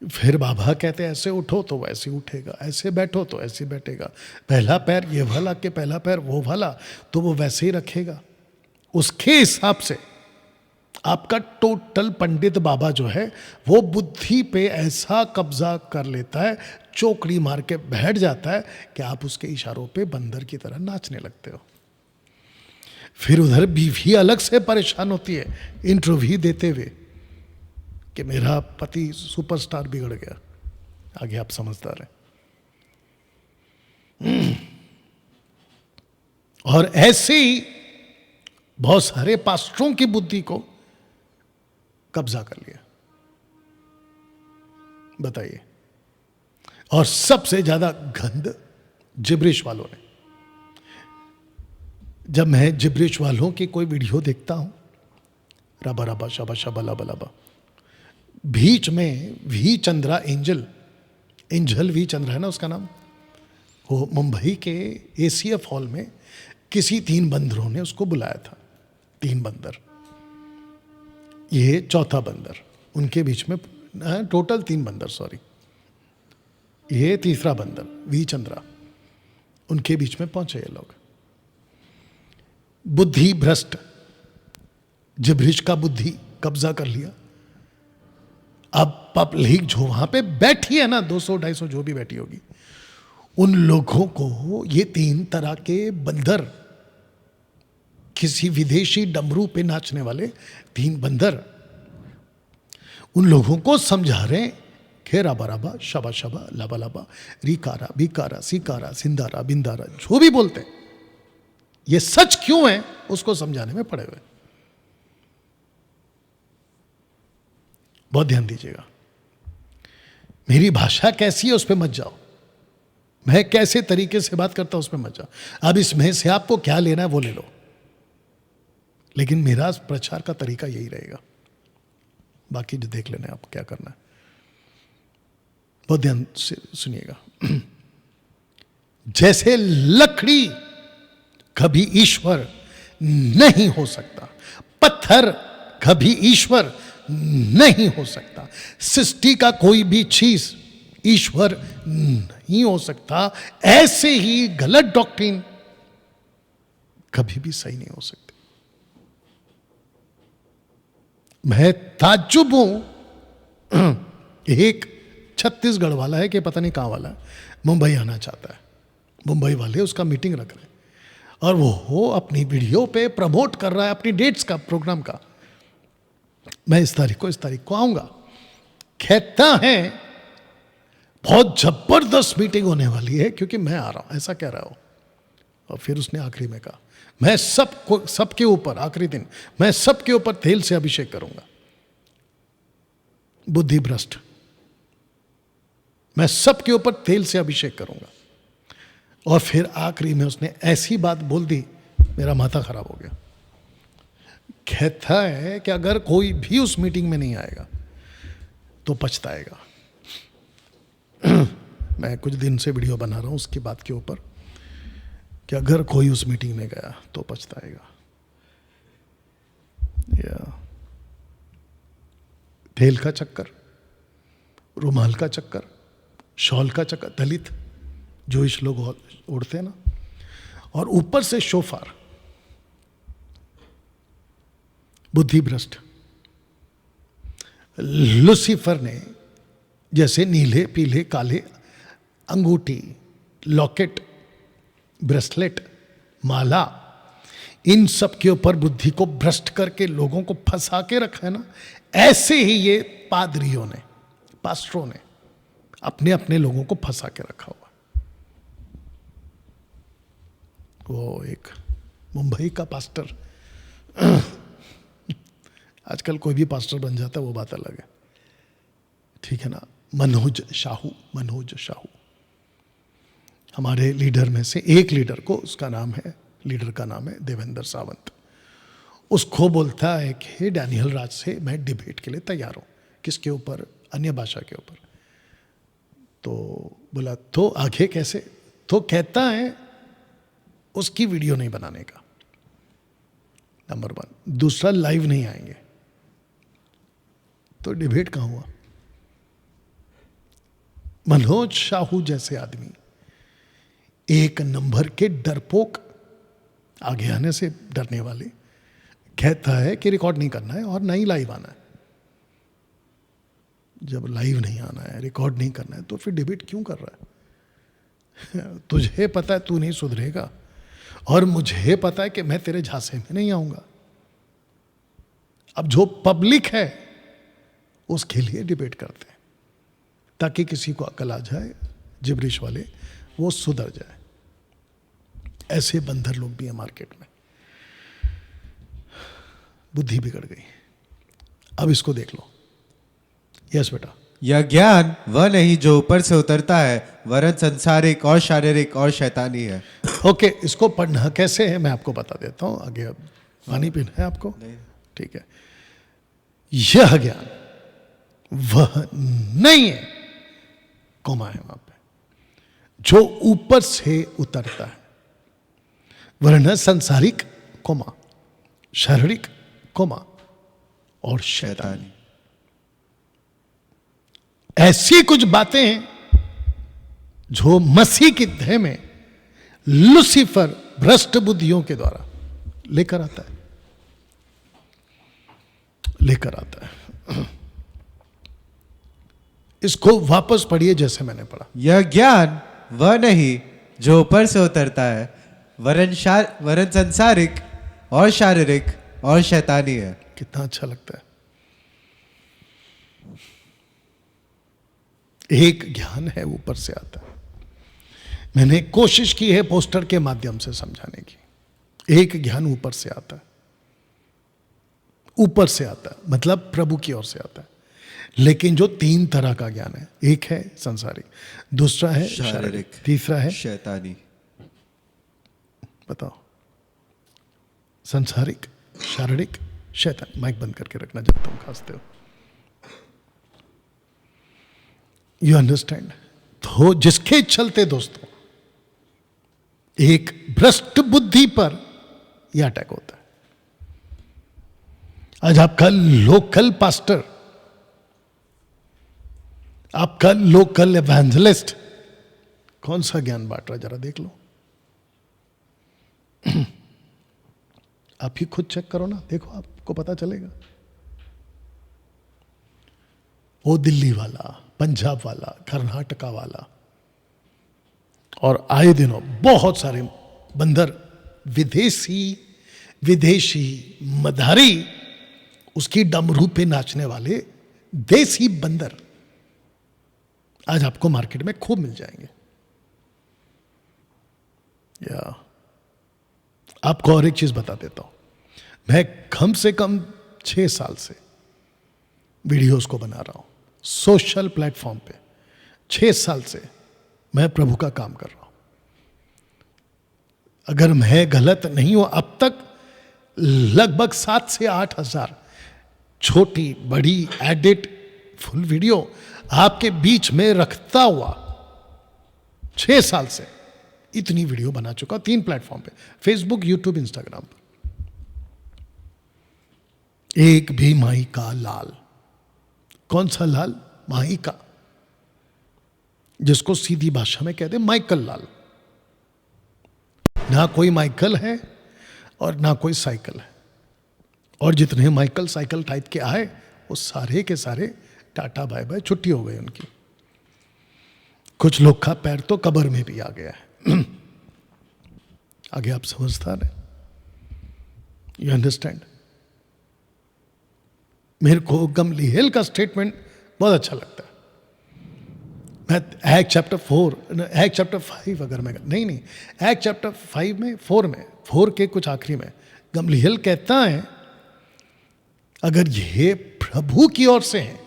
फिर बाबा कहते हैं ऐसे उठो तो वैसे उठेगा, ऐसे बैठो तो ऐसे बैठेगा, पहला पैर ये वाला के पहला पैर वो वाला, तो वो वैसे ही रखेगा। उसके हिसाब से आपका टोटल पंडित बाबा जो है वो बुद्धि पे ऐसा कब्जा कर लेता है, चौकड़ी मार के बैठ जाता है कि आप उसके इशारों पे बंदर की तरह नाचने लगते हो। फिर उधर बीवी अलग से परेशान होती है इंटरव्यू देते हुए कि मेरा पति सुपरस्टार बिगड़ गया। आगे आप समझदार हैं। और ऐसे ही बहुत सारे पास्टरों की बुद्धि को कब्जा कर लिया, बताइए। और सबसे ज्यादा गंद जिब्रिश वालों ने। जब मैं जिब्रिश वालों की कोई वीडियो देखता हूं, रबा रबा शबा शबा लबा लबा, बीच में V Chandra angel V Chandra है ना उसका नाम, वो मुंबई के एसीएफ हॉल में किसी 3 बंदरों ने उसको बुलाया था। 3 बंदर, ये चौथा बंदर, उनके बीच में टोटल 3 बंदर, सॉरी, ये तीसरा बंदर वी चंद्रा, उनके बीच में पहुंचे ये लोग। बुद्धि भ्रष्ट जिब्रिश का बुद्धि कब्जा कर लिया। अब पब्लिक जो वहां पे बैठी है ना, 200-250 जो भी बैठी होगी, उन लोगों को ये 3 तरह के बंदर, किसी विदेशी डमरू पे नाचने वाले 3 बंदर, उन लोगों को समझा रहे कि राबा राबा शबा शबा लबा लबा रिकारा बिकारा सिकारा सिंदारा बिंदारा, जो भी बोलते हैं, ये सच क्यों है उसको समझाने में पड़े हुए। बहुत ध्यान दीजिएगा, मेरी भाषा कैसी है उस पर मत जाओ, मैं कैसे तरीके से बात करता हूं उस पर मत जाओ। अब इसमें से आपको क्या लेना है वो ले लो, लेकिन मेरा प्रचार का तरीका यही रहेगा, बाकी जो देख लेना है आपको क्या करना है। बहुत ध्यान से सुनिएगा। जैसे लकड़ी कभी ईश्वर नहीं हो सकता, पत्थर कभी ईश्वर नहीं हो सकता, सृष्टि का कोई भी चीज ईश्वर नहीं हो सकता, ऐसे ही गलत डॉक्ट्रिन कभी भी सही नहीं हो सकती। मैं ताज्जुब हूं, एक छत्तीसगढ़ वाला है कि पता नहीं कहां वाला है, मुंबई आना चाहता है, मुंबई वाले उसका मीटिंग रख रहे हैं और वो अपनी वीडियो पे प्रमोट कर रहा है अपनी डेट्स का, प्रोग्राम का, मैं इस तारीख को आऊंगा। कहता है बहुत जबरदस्त मीटिंग होने वाली है क्योंकि मैं आ रहा हूं, ऐसा कह रहा हो। और फिर उसने आखिरी में कहा, मैं सबके ऊपर, आखिरी दिन मैं सबके ऊपर तेल से अभिषेक करूंगा। बुद्धि भ्रष्ट, मैं सबके ऊपर तेल से अभिषेक करूंगा। और फिर आखिरी में उसने ऐसी बात बोल दी, मेरा माथा खराब हो गया। कहता है कि अगर कोई भी उस मीटिंग में नहीं आएगा तो पछताएगा। मैं कुछ दिन से वीडियो बना रहा हूं उसकी बात के ऊपर कि अगर कोई उस मीटिंग में गया तो पछताएगा। या तेल का चक्कर, रुमाल का चक्कर, शॉल का चक्कर, दलित जो इस लोग उड़ते हैं ना, और ऊपर से शोफार, बुद्धि भ्रष्ट। लुसीफर ने जैसे नीले पीले काले अंगूठी, लॉकेट ब्रेसलेट, माला, इन सब के ऊपर बुद्धि को भ्रष्ट करके लोगों को फंसा के रखा है ना, ऐसे ही ये पादरियों ने, पास्टरों ने अपने अपने लोगों को फंसा के रखा हुआ। वो एक मुंबई का पास्टर, आजकल कोई भी पास्टर बन जाता है, वो बात अलग है, ठीक है ना। मनोज शाहू हमारे लीडर में से एक लीडर को, उसका नाम है, लीडर का नाम है देवेंद्र सावंत। उसको बोलता है कि डैनियल राज से मैं डिबेट के लिए तैयार हूं। किसके ऊपर? अन्य भाषा के ऊपर। तो बोला तो आगे कैसे? तो कहता है उसकी वीडियो नहीं बनाने का, नंबर 1। दूसरा, लाइव नहीं आएंगे। तो डिबेट कहां हुआ? मनोज शाहू जैसे आदमी, एक नंबर के डरपोक, आगे आने से डरने वाले, कहता है कि रिकॉर्ड नहीं करना है और ना ही लाइव आना है। जब लाइव नहीं आना है, रिकॉर्ड नहीं करना है, तो फिर डिबेट क्यों कर रहा है? तुझे पता है तू नहीं सुधरेगा, और मुझे पता है कि मैं तेरे झांसे में नहीं आऊंगा। अब जो पब्लिक है उसके लिए डिबेट करते हैं ताकि किसी को अकल आ जाए, जिब्रिश वाले, वो सुधर जाए। ऐसे बंदर लोग भी हैं मार्केट में, बुद्धि बिगड़ गई। अब इसको देख लो। यस बेटा। यह ज्ञान वह नहीं जो ऊपर से उतरता है, वरन संसारिक और शारीरिक और शैतानी है। ओके, इसको पढ़ना कैसे है मैं आपको बता देता हूं। आगे अब पानी पीना है आपको? ठीक है। यह ज्ञान वह नहीं है, कोमा है वहां पे, जो ऊपर से उतरता है, वरन संसारिक, कोमा, शारीरिक, कोमा, और शैतानी। ऐसी कुछ बातें हैं जो मसीह की देह में लूसीफर भ्रष्ट बुद्धियों के द्वारा लेकर आता है। इसको वापस पढ़िए जैसे मैंने पढ़ा। यह ज्ञान वह नहीं जो ऊपर से उतरता है, वरन संसारिक और शारीरिक और शैतानी है। कितना अच्छा लगता है। एक ज्ञान है ऊपर से आता है। मैंने कोशिश की है पोस्टर के माध्यम से समझाने की। एक ज्ञान ऊपर से आता है, ऊपर से आता है मतलब प्रभु की ओर से आता है। लेकिन जो 3 तरह का ज्ञान है, एक है संसारिक, दूसरा है शारीरिक, तीसरा है शैतानी। बताओ, संसारिक, शारीरिक, शैतान। माइक बंद करके रखना जब तुम खांसते हो। You understand? तो जिसके चलते दोस्तों एक भ्रष्ट बुद्धि पर यह अटैक होता है। आज आपका लोकल पास्टर, आपका लोकल एवेंजलिस्ट कौन सा ज्ञान बांट रहा, जरा देख लो। आप ही खुद चेक करो ना, देखो आपको पता चलेगा। वो दिल्ली वाला, पंजाब वाला, कर्नाटका वाला, और आए दिनों बहुत सारे बंदर, विदेशी मदारी, उसकी डमरू पे नाचने वाले देसी बंदर आज आपको मार्केट में खूब मिल जाएंगे। या आपको और एक चीज बता देता हूं, मैं कम से कम 6 साल से वीडियोस को बना रहा हूं सोशल प्लेटफॉर्म पे। 6 साल से मैं प्रभु का काम कर रहा हूं। अगर मैं गलत नहीं हूं, अब तक लगभग 7 से 8 हजार छोटी बड़ी एडिट फुल वीडियो आपके बीच में रखता हुआ 6 साल से इतनी वीडियो बना चुका 3 प्लेटफॉर्म पे, फेसबुक, यूट्यूब, इंस्टाग्राम पर। एक भी माई का लाल। कौन सा लाल? माई का, जिसको सीधी भाषा में कहते माइकल लाल। ना कोई माइकल है और ना कोई साइकिल है, और जितने माइकल साइकिल टाइप के आए वो सारे के सारे टाटा बाय बाय, छुट्टी हो गई उनकी। कुछ लोग का पैर तो कब्र में भी आ गया है। आगे आप समझदार हैं, यू अंडरस्टैंड। मेरे को गमलीएल का स्टेटमेंट बहुत अच्छा लगता है। मैं एक्ट चैप्टर 5 अगर मैं नहीं एक्ट चैप्टर 5 में 4 के कुछ आखिरी में गमलीएल कहता है अगर ये प्रभु की ओर से है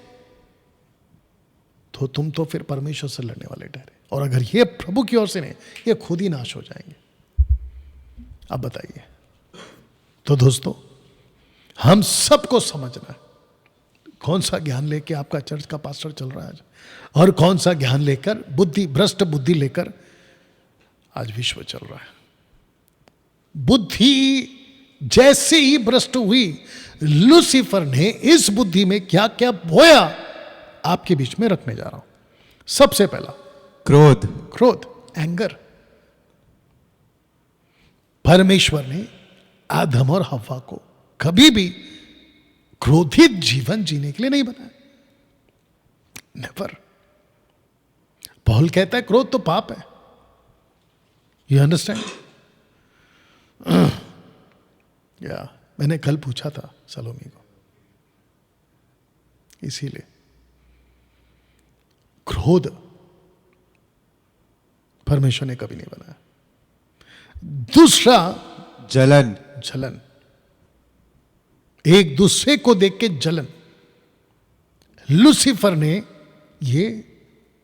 तो तुम तो फिर परमेश्वर से लड़ने वाले ठहरे, और अगर ये प्रभु की ओर से नहीं, ये खुद ही नाश हो जाएंगे। अब बताइए। तो दोस्तों, हम सबको समझना है कौन सा ज्ञान लेके आपका चर्च का पास्टर चल रहा है आज, और कौन सा ज्ञान लेकर भ्रष्ट बुद्धि लेकर आज विश्व चल रहा है। बुद्धि जैसे ही भ्रष्ट हुई, लूसीफर ने इस बुद्धि में क्या क्या बोया आपके बीच में रखने जा रहा हूं। सबसे पहला क्रोध, एंगर। परमेश्वर ने आदम और हव्वा को कभी भी क्रोधित जीवन जीने के लिए नहीं बनाया, नेवर। पौल कहता है क्रोध तो पाप है, यू अंडरस्टैंड। या मैंने कल पूछा था सलोमी को, इसीलिए क्रोध परमेश्वर ने कभी नहीं बनाया। दूसरा जलन, एक दूसरे को देख के जलन। लूसीफर ने ये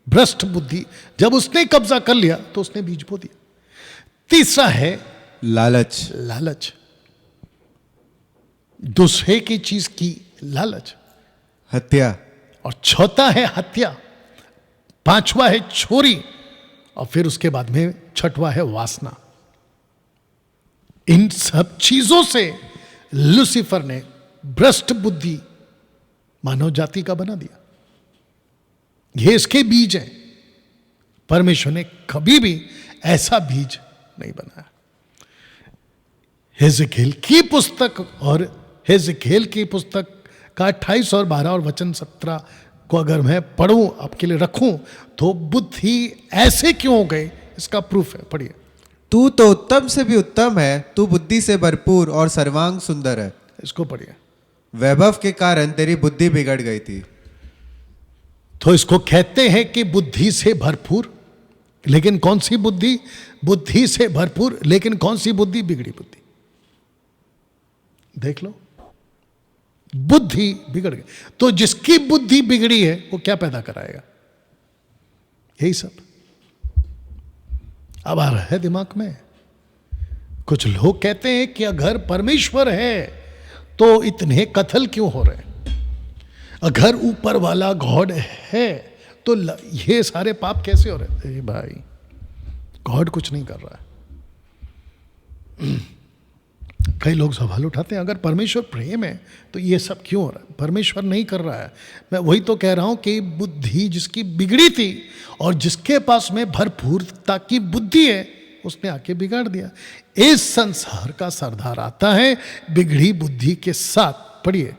भ्रष्ट बुद्धि जब उसने कब्जा कर लिया तो उसने बीज बो दिया। तीसरा है लालच, दूसरे की चीज की लालच, हत्या, और चौथा है हत्या, पांचवा है चोरी, और फिर उसके बाद में छठवा है वासना। इन सब चीजों से लूसीफर ने भ्रष्ट बुद्धि मानव जाति का बना दिया। ये इसके बीज हैं। परमेश्वर ने कभी भी ऐसा बीज नहीं बनाया। हेजकेल की पुस्तक का 28 और 12 और वचन 17 को अगर मैं पढ़ूं, आपके लिए रखूं, तो बुद्धि ऐसे क्यों हो गए इसका प्रूफ है। पढ़िए। तू तो उत्तम से भी उत्तम है, तू बुद्धि से भरपूर और सर्वांग सुंदर है। इसको पढ़िए। वैभव के कारण तेरी बुद्धि बिगड़ गई थी। तो इसको कहते हैं कि बुद्धि से भरपूर, लेकिन कौन सी बुद्धि? बुद्धि से भरपूर, लेकिन कौन सी बुद्धि? बिगड़ी बुद्धि। देख लो, बुद्धि बिगड़ गई। तो जिसकी बुद्धि बिगड़ी है वो क्या पैदा कराएगा? यही सब अब आ रहा है दिमाग में। कुछ लोग कहते हैं कि अगर परमेश्वर है तो इतने कत्ल क्यों हो रहे हैं? अगर ऊपर वाला गॉड है तो ये सारे पाप कैसे हो रहे हैं? अरे भाई, गॉड कुछ नहीं कर रहा है। कई लोग सवाल उठाते हैं अगर परमेश्वर प्रेम है तो ये सब क्यों हो रहा है? परमेश्वर नहीं कर रहा है। मैं वही तो कह रहा हूं कि बुद्धि जिसकी बिगड़ी थी और जिसके पास में भरपूरता की बुद्धि है, उसने आके बिगाड़ दिया। इस संसार का सरदार आता है बिगड़ी बुद्धि के साथ। पढ़िए।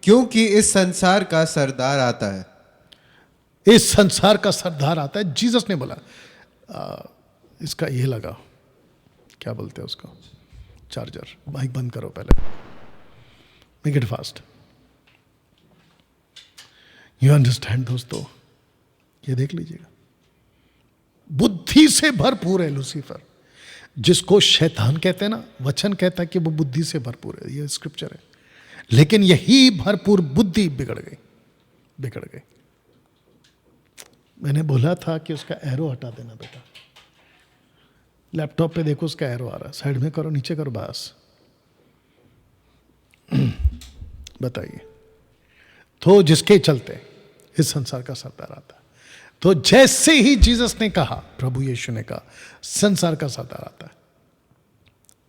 क्योंकि इस संसार का सरदार आता है। इस संसार का सरदार आता है। जीसस ने बोला, इसका ये लगा, क्या बोलते हैं उसको, चार्जर। माइक बंद करो पहले, make it fast. You understand दोस्तों? ये देख लीजिएगा, बुद्धि से भरपूर है लूसीफर, जिसको शैतान कहते हैं ना। वचन कहता है कि वो बुद्धि से भरपूर है, ये स्क्रिप्चर है। लेकिन यही भरपूर बुद्धि बिगड़ गई। मैंने बोला था कि उसका एरो हटा देना बेटा। लैपटॉप पे देखो उसका एरो आ रहा है, साइड में करो, नीचे करो, बस। बताइए। तो जिसके चलते इस संसार का सरदार आता है। तो जैसे ही जीसस ने कहा, प्रभु यीशु ने कहा, संसार का सरदार आता है,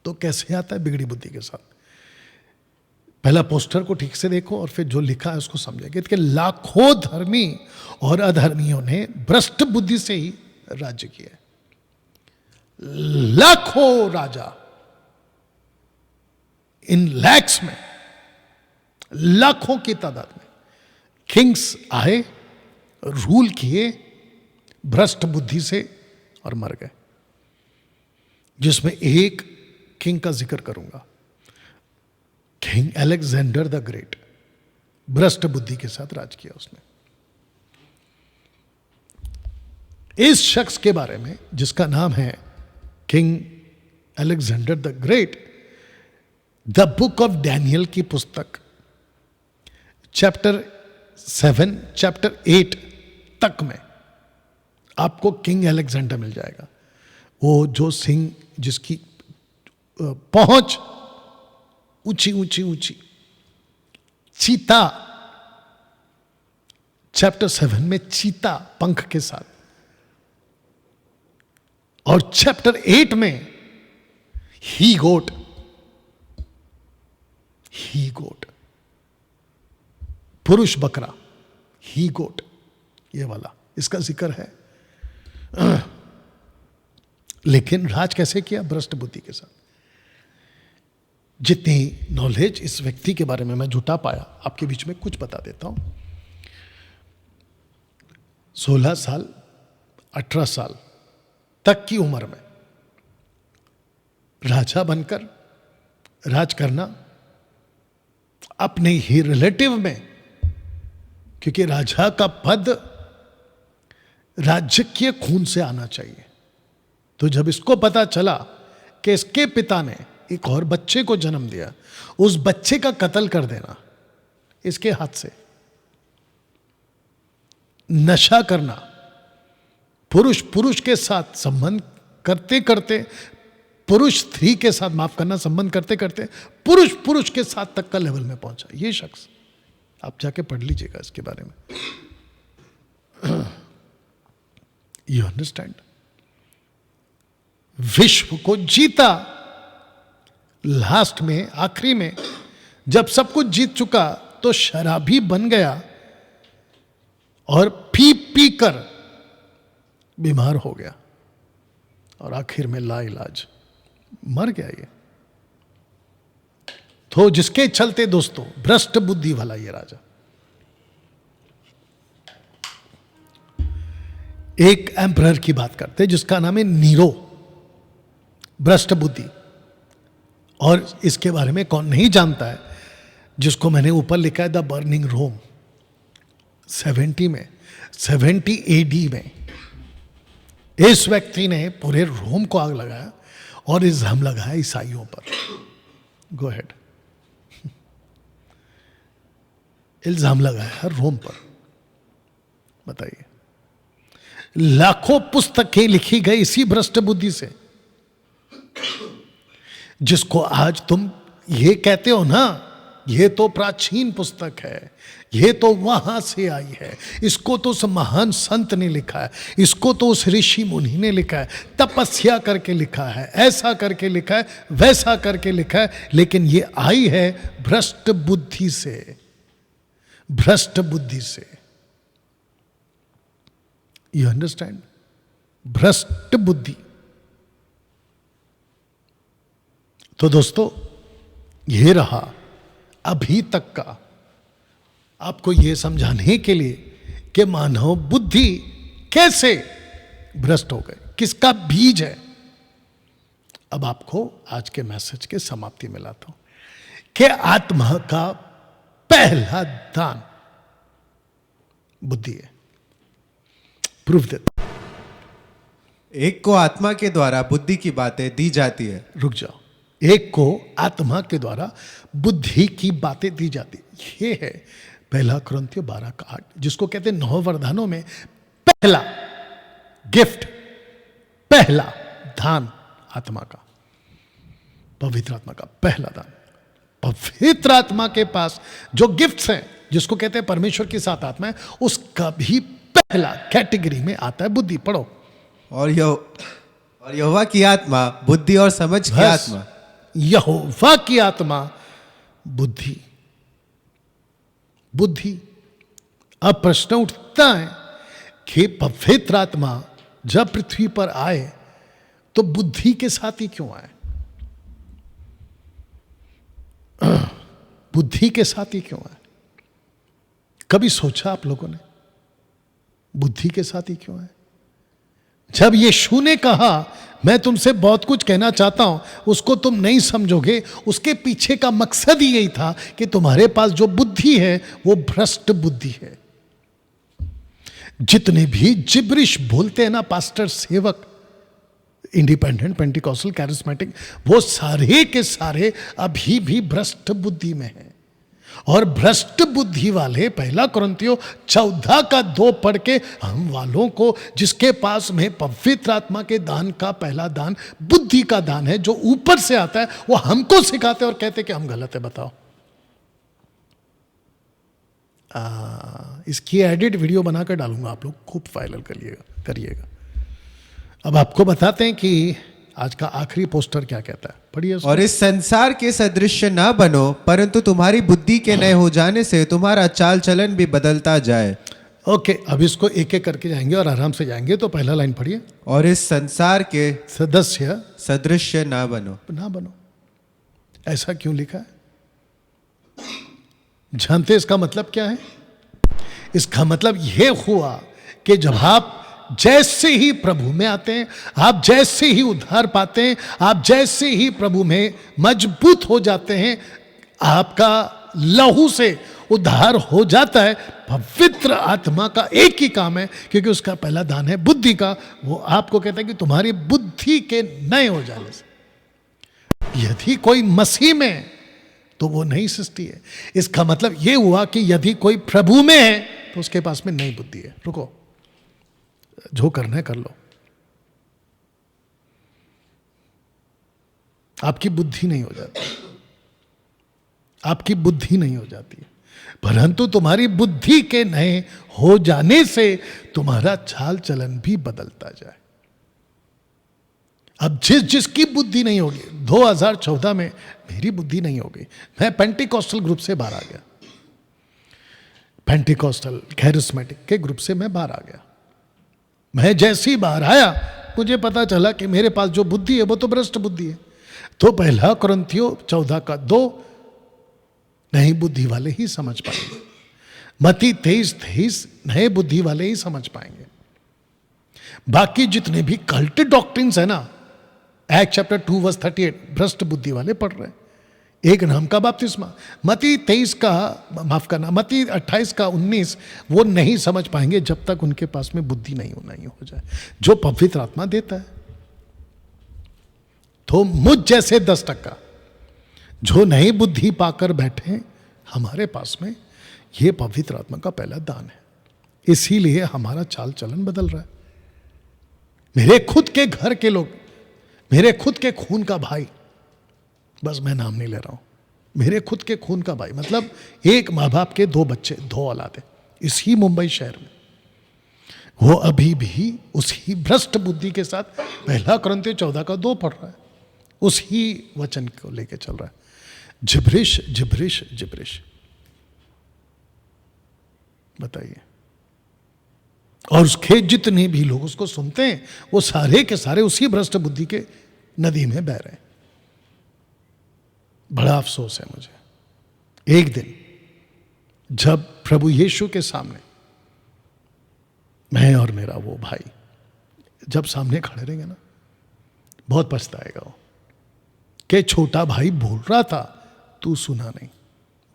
तो कैसे आता है? बिगड़ी बुद्धि के साथ। पहला पोस्टर को ठीक से देखो और फिर जो लिखा है उसको समझेंगे कि लाखों धर्मी और अधर्मियों ने भ्रष्ट बुद्धि से ही राज्य किया। लाखों राजा, इन लैक्स में, लाखों की तादाद में किंग्स आए, रूल किए भ्रष्ट बुद्धि से और मर गए। जिसमें एक किंग का जिक्र करूंगा, किंग अलेक्जेंडर द ग्रेट। भ्रष्ट बुद्धि के साथ राज किया उसने। इस शख्स के बारे में जिसका नाम है king Alexander the great, the book of Daniel की पुस्तक चैप्टर 7 चैप्टर 8 तक में आपको किंग अलेक्जेंडर मिल जाएगा। वो जो सिंह जिसकी पहुंच ऊंची ऊंची ऊंची, चीता, चैप्टर 7 में चीता पंख के साथ, और चैप्टर 8 में ही गोट, ही गोट, पुरुष बकरा, ही गोट, ये वाला इसका जिक्र है। लेकिन राज कैसे किया? भ्रष्ट बुद्धि के साथ। जितनी नॉलेज इस व्यक्ति के बारे में मैं जुटा पाया, आपके बीच में कुछ बता देता हूं। 16 साल 18 साल तक की उम्र में राजा बनकर राज करना, अपने ही रिलेटिव में, क्योंकि राजा का पद राज्य के खून से आना चाहिए। तो जब इसको पता चला कि इसके पिता ने एक और बच्चे को जन्म दिया, उस बच्चे का कत्ल कर देना इसके हाथ से, नशा करना, पुरुष पुरुष के साथ संबंध करते करते, पुरुष स्त्री के साथ, माफ करना, संबंध करते करते पुरुष पुरुष के साथ तक का लेवल में पहुंचा ये शख्स। आप जाके पढ़ लीजिएगा इसके बारे में। You understand? विश्व को जीता। लास्ट में, आखिरी में, जब सब कुछ जीत चुका तो शराबी बन गया और पी पी कर बीमार हो गया और आखिर में लाइलाज मर गया ये। तो जिसके चलते दोस्तों भ्रष्ट बुद्धि वाला ये राजा, एक एम्परर की बात करते जिसका नाम है नीरो, भ्रष्ट बुद्धि। और इसके बारे में कौन नहीं जानता है, जिसको मैंने ऊपर लिखा है द बर्निंग रोम। 70 एडी में इस व्यक्ति ने पूरे रोम को आग लगाया और इल्जाम लगाया ईसाइयों पर। गो हेड। इल्जाम लगाया रोम पर। बताइए, लाखों पुस्तकें लिखी गई इसी भ्रष्ट बुद्धि से, जिसको आज तुम ये कहते हो ना, ये तो प्राचीन पुस्तक है, ये तो वहां से आई है, इसको तो उस महान संत ने लिखा है, इसको तो उस ऋषि मुनि ने लिखा है, तपस्या करके लिखा है, ऐसा करके लिखा है, वैसा करके लिखा है, लेकिन ये आई है भ्रष्ट बुद्धि से। भ्रष्ट बुद्धि से। You understand? भ्रष्ट बुद्धि। तो दोस्तों ये रहा अभी तक का आपको ये समझाने के लिए कि मानव बुद्धि कैसे भ्रष्ट हो गए, किसका बीज है। अब आपको आज के मैसेज के समाप्ति में लाता हूं कि आत्मा का पहला दान बुद्धि है। प्रूफ देता। एक को आत्मा के द्वारा बुद्धि की बातें दी जाती है। रुक जाओ। एक को आत्मा के द्वारा बुद्धि की बातें दी जाती, ये है पहला कुरिन्थियों 12:8, जिसको कहते हैं 9 वरदानों में पहला गिफ्ट, पहला दान आत्मा का, पवित्र आत्मा का पहला दान। पवित्र आत्मा के पास जो गिफ्ट्स हैं, जिसको कहते हैं परमेश्वर की 7 आत्माएं, उसका भी पहला कैटेगरी में आता है बुद्धि। पढ़ो। और यहोवा की आत्मा बुद्धि और समझ की आत्मा। यहोवा की आत्मा बुद्धि। बुद्धि। अब प्रश्न उठता है कि पवित्र आत्मा जब पृथ्वी पर आए तो बुद्धि के साथ ही क्यों आए? बुद्धि के साथ ही क्यों आए? कभी सोचा आप लोगों ने बुद्धि के साथ ही क्यों आए? जब यीशु ने कहा मैं तुमसे बहुत कुछ कहना चाहता हूं, उसको तुम नहीं समझोगे, उसके पीछे का मकसद ही यही था कि तुम्हारे पास जो बुद्धि है वो भ्रष्ट बुद्धि है। जितने भी जिब्रिश बोलते हैं ना पास्टर, सेवक, इंडिपेंडेंट, पेंटिकॉस्टल, कैरिस्मेटिक, वो सारे के सारे अभी भी भ्रष्ट बुद्धि में हैं। और भ्रष्ट बुद्धि वाले 1 कुरिन्थियों 14:2 पढ़ के हम वालों को, जिसके पास में पवित्र आत्मा के दान का पहला दान बुद्धि का दान है, जो ऊपर से आता है, वो हमको सिखाते और कहते कि हम गलत है। बताओ, इसकी एडिट वीडियो बनाकर डालूंगा, आप लोग खूब वायरल करिएगा। अब आपको बताते हैं कि आज का आखिरी पोस्टर क्या कहता है, पढ़िए। और इस संसार के सदृश्य ना बनो, परंतु तुम्हारी बुद्धि के नए हो जाने से तुम्हारा चाल चलन भी बदलता जाए। ओके, अब इसको एक एक करके जाएंगे और आराम से जाएंगे। तो पहला लाइन पढ़िए। और इस संसार के सदस्य सदृश्य ना बनो। ऐसा क्यों लिखा है? जानते इसका मतलब क्या है? इसका मतलब यह हुआ कि जब आप जैसे ही प्रभु में आते हैं, आप जैसे ही उद्धार पाते हैं, आप जैसे ही प्रभु में मजबूत हो जाते हैं, आपका लहू से उद्धार हो जाता है। पवित्र आत्मा का एक ही काम है, क्योंकि उसका पहला दान है बुद्धि का। वो आपको कहता है कि तुम्हारी बुद्धि के नए हो जाने से। यदि कोई मसीह में है तो वो नई सृष्टि है। इसका मतलब ये हुआ कि यदि कोई प्रभु में है तो उसके पास में नई बुद्धि है। रुको, जो करना है कर लो। आपकी बुद्धि नहीं हो जाती, आपकी बुद्धि नहीं हो जाती, परंतु तुम्हारी बुद्धि के नए हो जाने से तुम्हारा चाल चलन भी बदलता जाए। अब जिसकी बुद्धि नहीं होगी, 2014 में मेरी बुद्धि नहीं हो गई, मैं पेंटिकॉस्टल ग्रुप से बाहर आ गया, पेंटिकॉस्टल कैरिस्मेटिक के ग्रुप से मैं बाहर आ गया। मैं जैसे ही बाहर आया, मुझे पता चला कि मेरे पास जो बुद्धि है वो तो भ्रष्ट बुद्धि है। तो 1 कुरिन्थियों 14:2 नई बुद्धि वाले ही समझ पाएंगे। मत्ती 23:23 नए बुद्धि वाले ही समझ पाएंगे। बाकी जितने भी कल्ट डॉक्ट्रिन्स है ना, एक्ट चैप्टर 2:38 भ्रष्ट बुद्धि वाले पढ़ रहे हैं। एक नाम का बपतिस्मा, मत्ती 23 का, माफ करना, मत्ती 28:19 वो नहीं समझ पाएंगे जब तक उनके पास में बुद्धि नहीं हो जाए, जो पवित्र आत्मा देता है। तो मुझ जैसे 10% जो नई बुद्धि पाकर बैठे, हमारे पास में ये पवित्र आत्मा का पहला दान है। इसीलिए हमारा चाल चलन बदल रहा है। मेरे खुद के घर के लोग, मेरे खुद के खून का भाई, बस मैं नाम नहीं ले रहा हूं, मेरे खुद के खून का भाई, मतलब एक माँ बाप के 2 बच्चे, 2 औलादे, इसी मुंबई शहर में, वो अभी भी उसी भ्रष्ट बुद्धि के साथ 1 कुरिन्थियों 14:2 पढ़ रहा है, उसी वचन को लेके चल रहा है। जिब्रिश जिब्रिश जिब्रिश, बताइए। और उसके जितने भी लोग उसको सुनते हैं, वो सारे के सारे उसी भ्रष्ट बुद्धि के नदी में बह रहे हैं। बड़ा अफसोस है मुझे। एक दिन जब प्रभु यीशु के सामने मैं और मेरा वो भाई जब सामने खड़े रहेंगे ना, बहुत पछताएगा वो कि छोटा भाई बोल रहा था, तू सुना नहीं।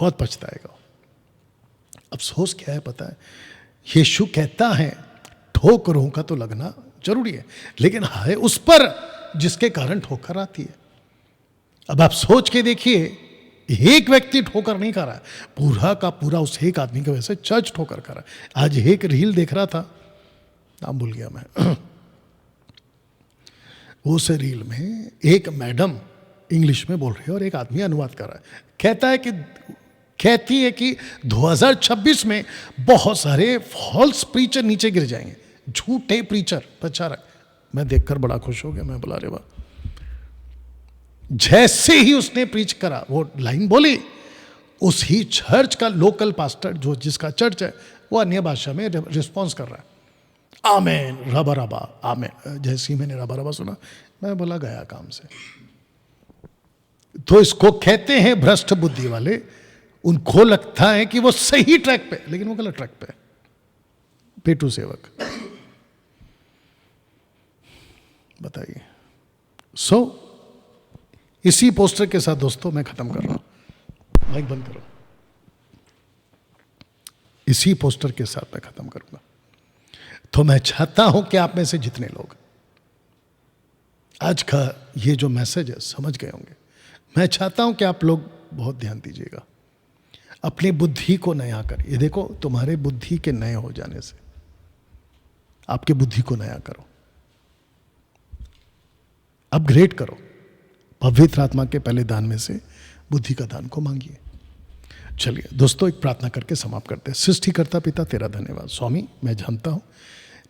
बहुत पछताएगा। अफसोस क्या है पता है? यीशु कहता है ठोकरों का तो लगना जरूरी है, लेकिन है उस पर जिसके कारण ठोकर आती है। अब आप सोच के देखिए, एक व्यक्ति ठोकर नहीं खा रहा है, पूरा का पूरा उस एक आदमी की वजह से चर्च ठोकर खा रहा है। आज एक रील देख रहा था, नाम भूल गया मैं, उस रील में एक मैडम इंग्लिश में बोल रही है और एक आदमी अनुवाद कर रहा है। कहती है कि 2026 में बहुत सारे फॉल्स प्रीचर नीचे गिर जाएंगे, झूठे प्रीचर, प्रचारक। मैं देखकर बड़ा खुश हो गया। मैं बोला रे वाह। जैसे ही उसने प्रीच करा, वो लाइन बोली, उसी चर्च का लोकल पास्टर, जो जिसका चर्च है, वो अन्य भाषा में रिस्पॉन्स कर रहा है, आमेन रबा रबा आमेन। जैसे ही मैंने रबा रबा सुना, मैं बोला गया काम से। तो इसको कहते हैं भ्रष्ट बुद्धि वाले। उनको लगता है कि वो सही ट्रैक पे, लेकिन वो गलत ट्रैक पे। पेटू सेवक, बताइए। सो इसी पोस्टर के साथ दोस्तों मैं खत्म कर रहा हूं। माइक बंद करो। इसी पोस्टर के साथ मैं खत्म करूंगा। तो मैं चाहता हूं कि आप में से जितने लोग आज का ये जो मैसेज है समझ गए होंगे, मैं चाहता हूं कि आप लोग बहुत ध्यान दीजिएगा। अपनी बुद्धि को नया कर। ये देखो, तुम्हारे बुद्धि के नए हो जाने से आपके बुद्धि को नया करो, अपग्रेड करो। पवित्र आत्मा के पहले दान में से बुद्धि का दान को मांगिए। चलिए दोस्तों, एक प्रार्थना करके समाप्त करते हैं। सृष्टिकर्ता पिता, तेरा धन्यवाद। स्वामी, मैं जानता हूं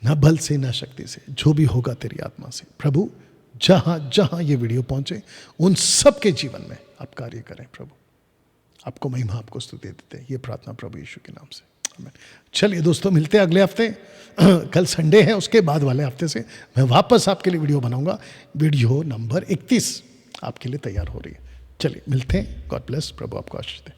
न बल से न शक्ति से, जो भी होगा तेरी आत्मा से। प्रभु, जहां जहां ये वीडियो पहुंचे उन सब के जीवन में आप कार्य करें। प्रभु, आपको महिमा, आपको स्तुति देते हैं। ये प्रार्थना प्रभु यीशु के नाम से, आमीन। चलिए दोस्तों, मिलते हैं अगले हफ्ते। कल संडे है, उसके बाद वाले हफ्ते से मैं वापस आपके लिए वीडियो बनाऊंगा। वीडियो नंबर 31 आपके लिए तैयार हो रही है। चलिए मिलते हैं। God bless. प्रभु आपको आशीष दे।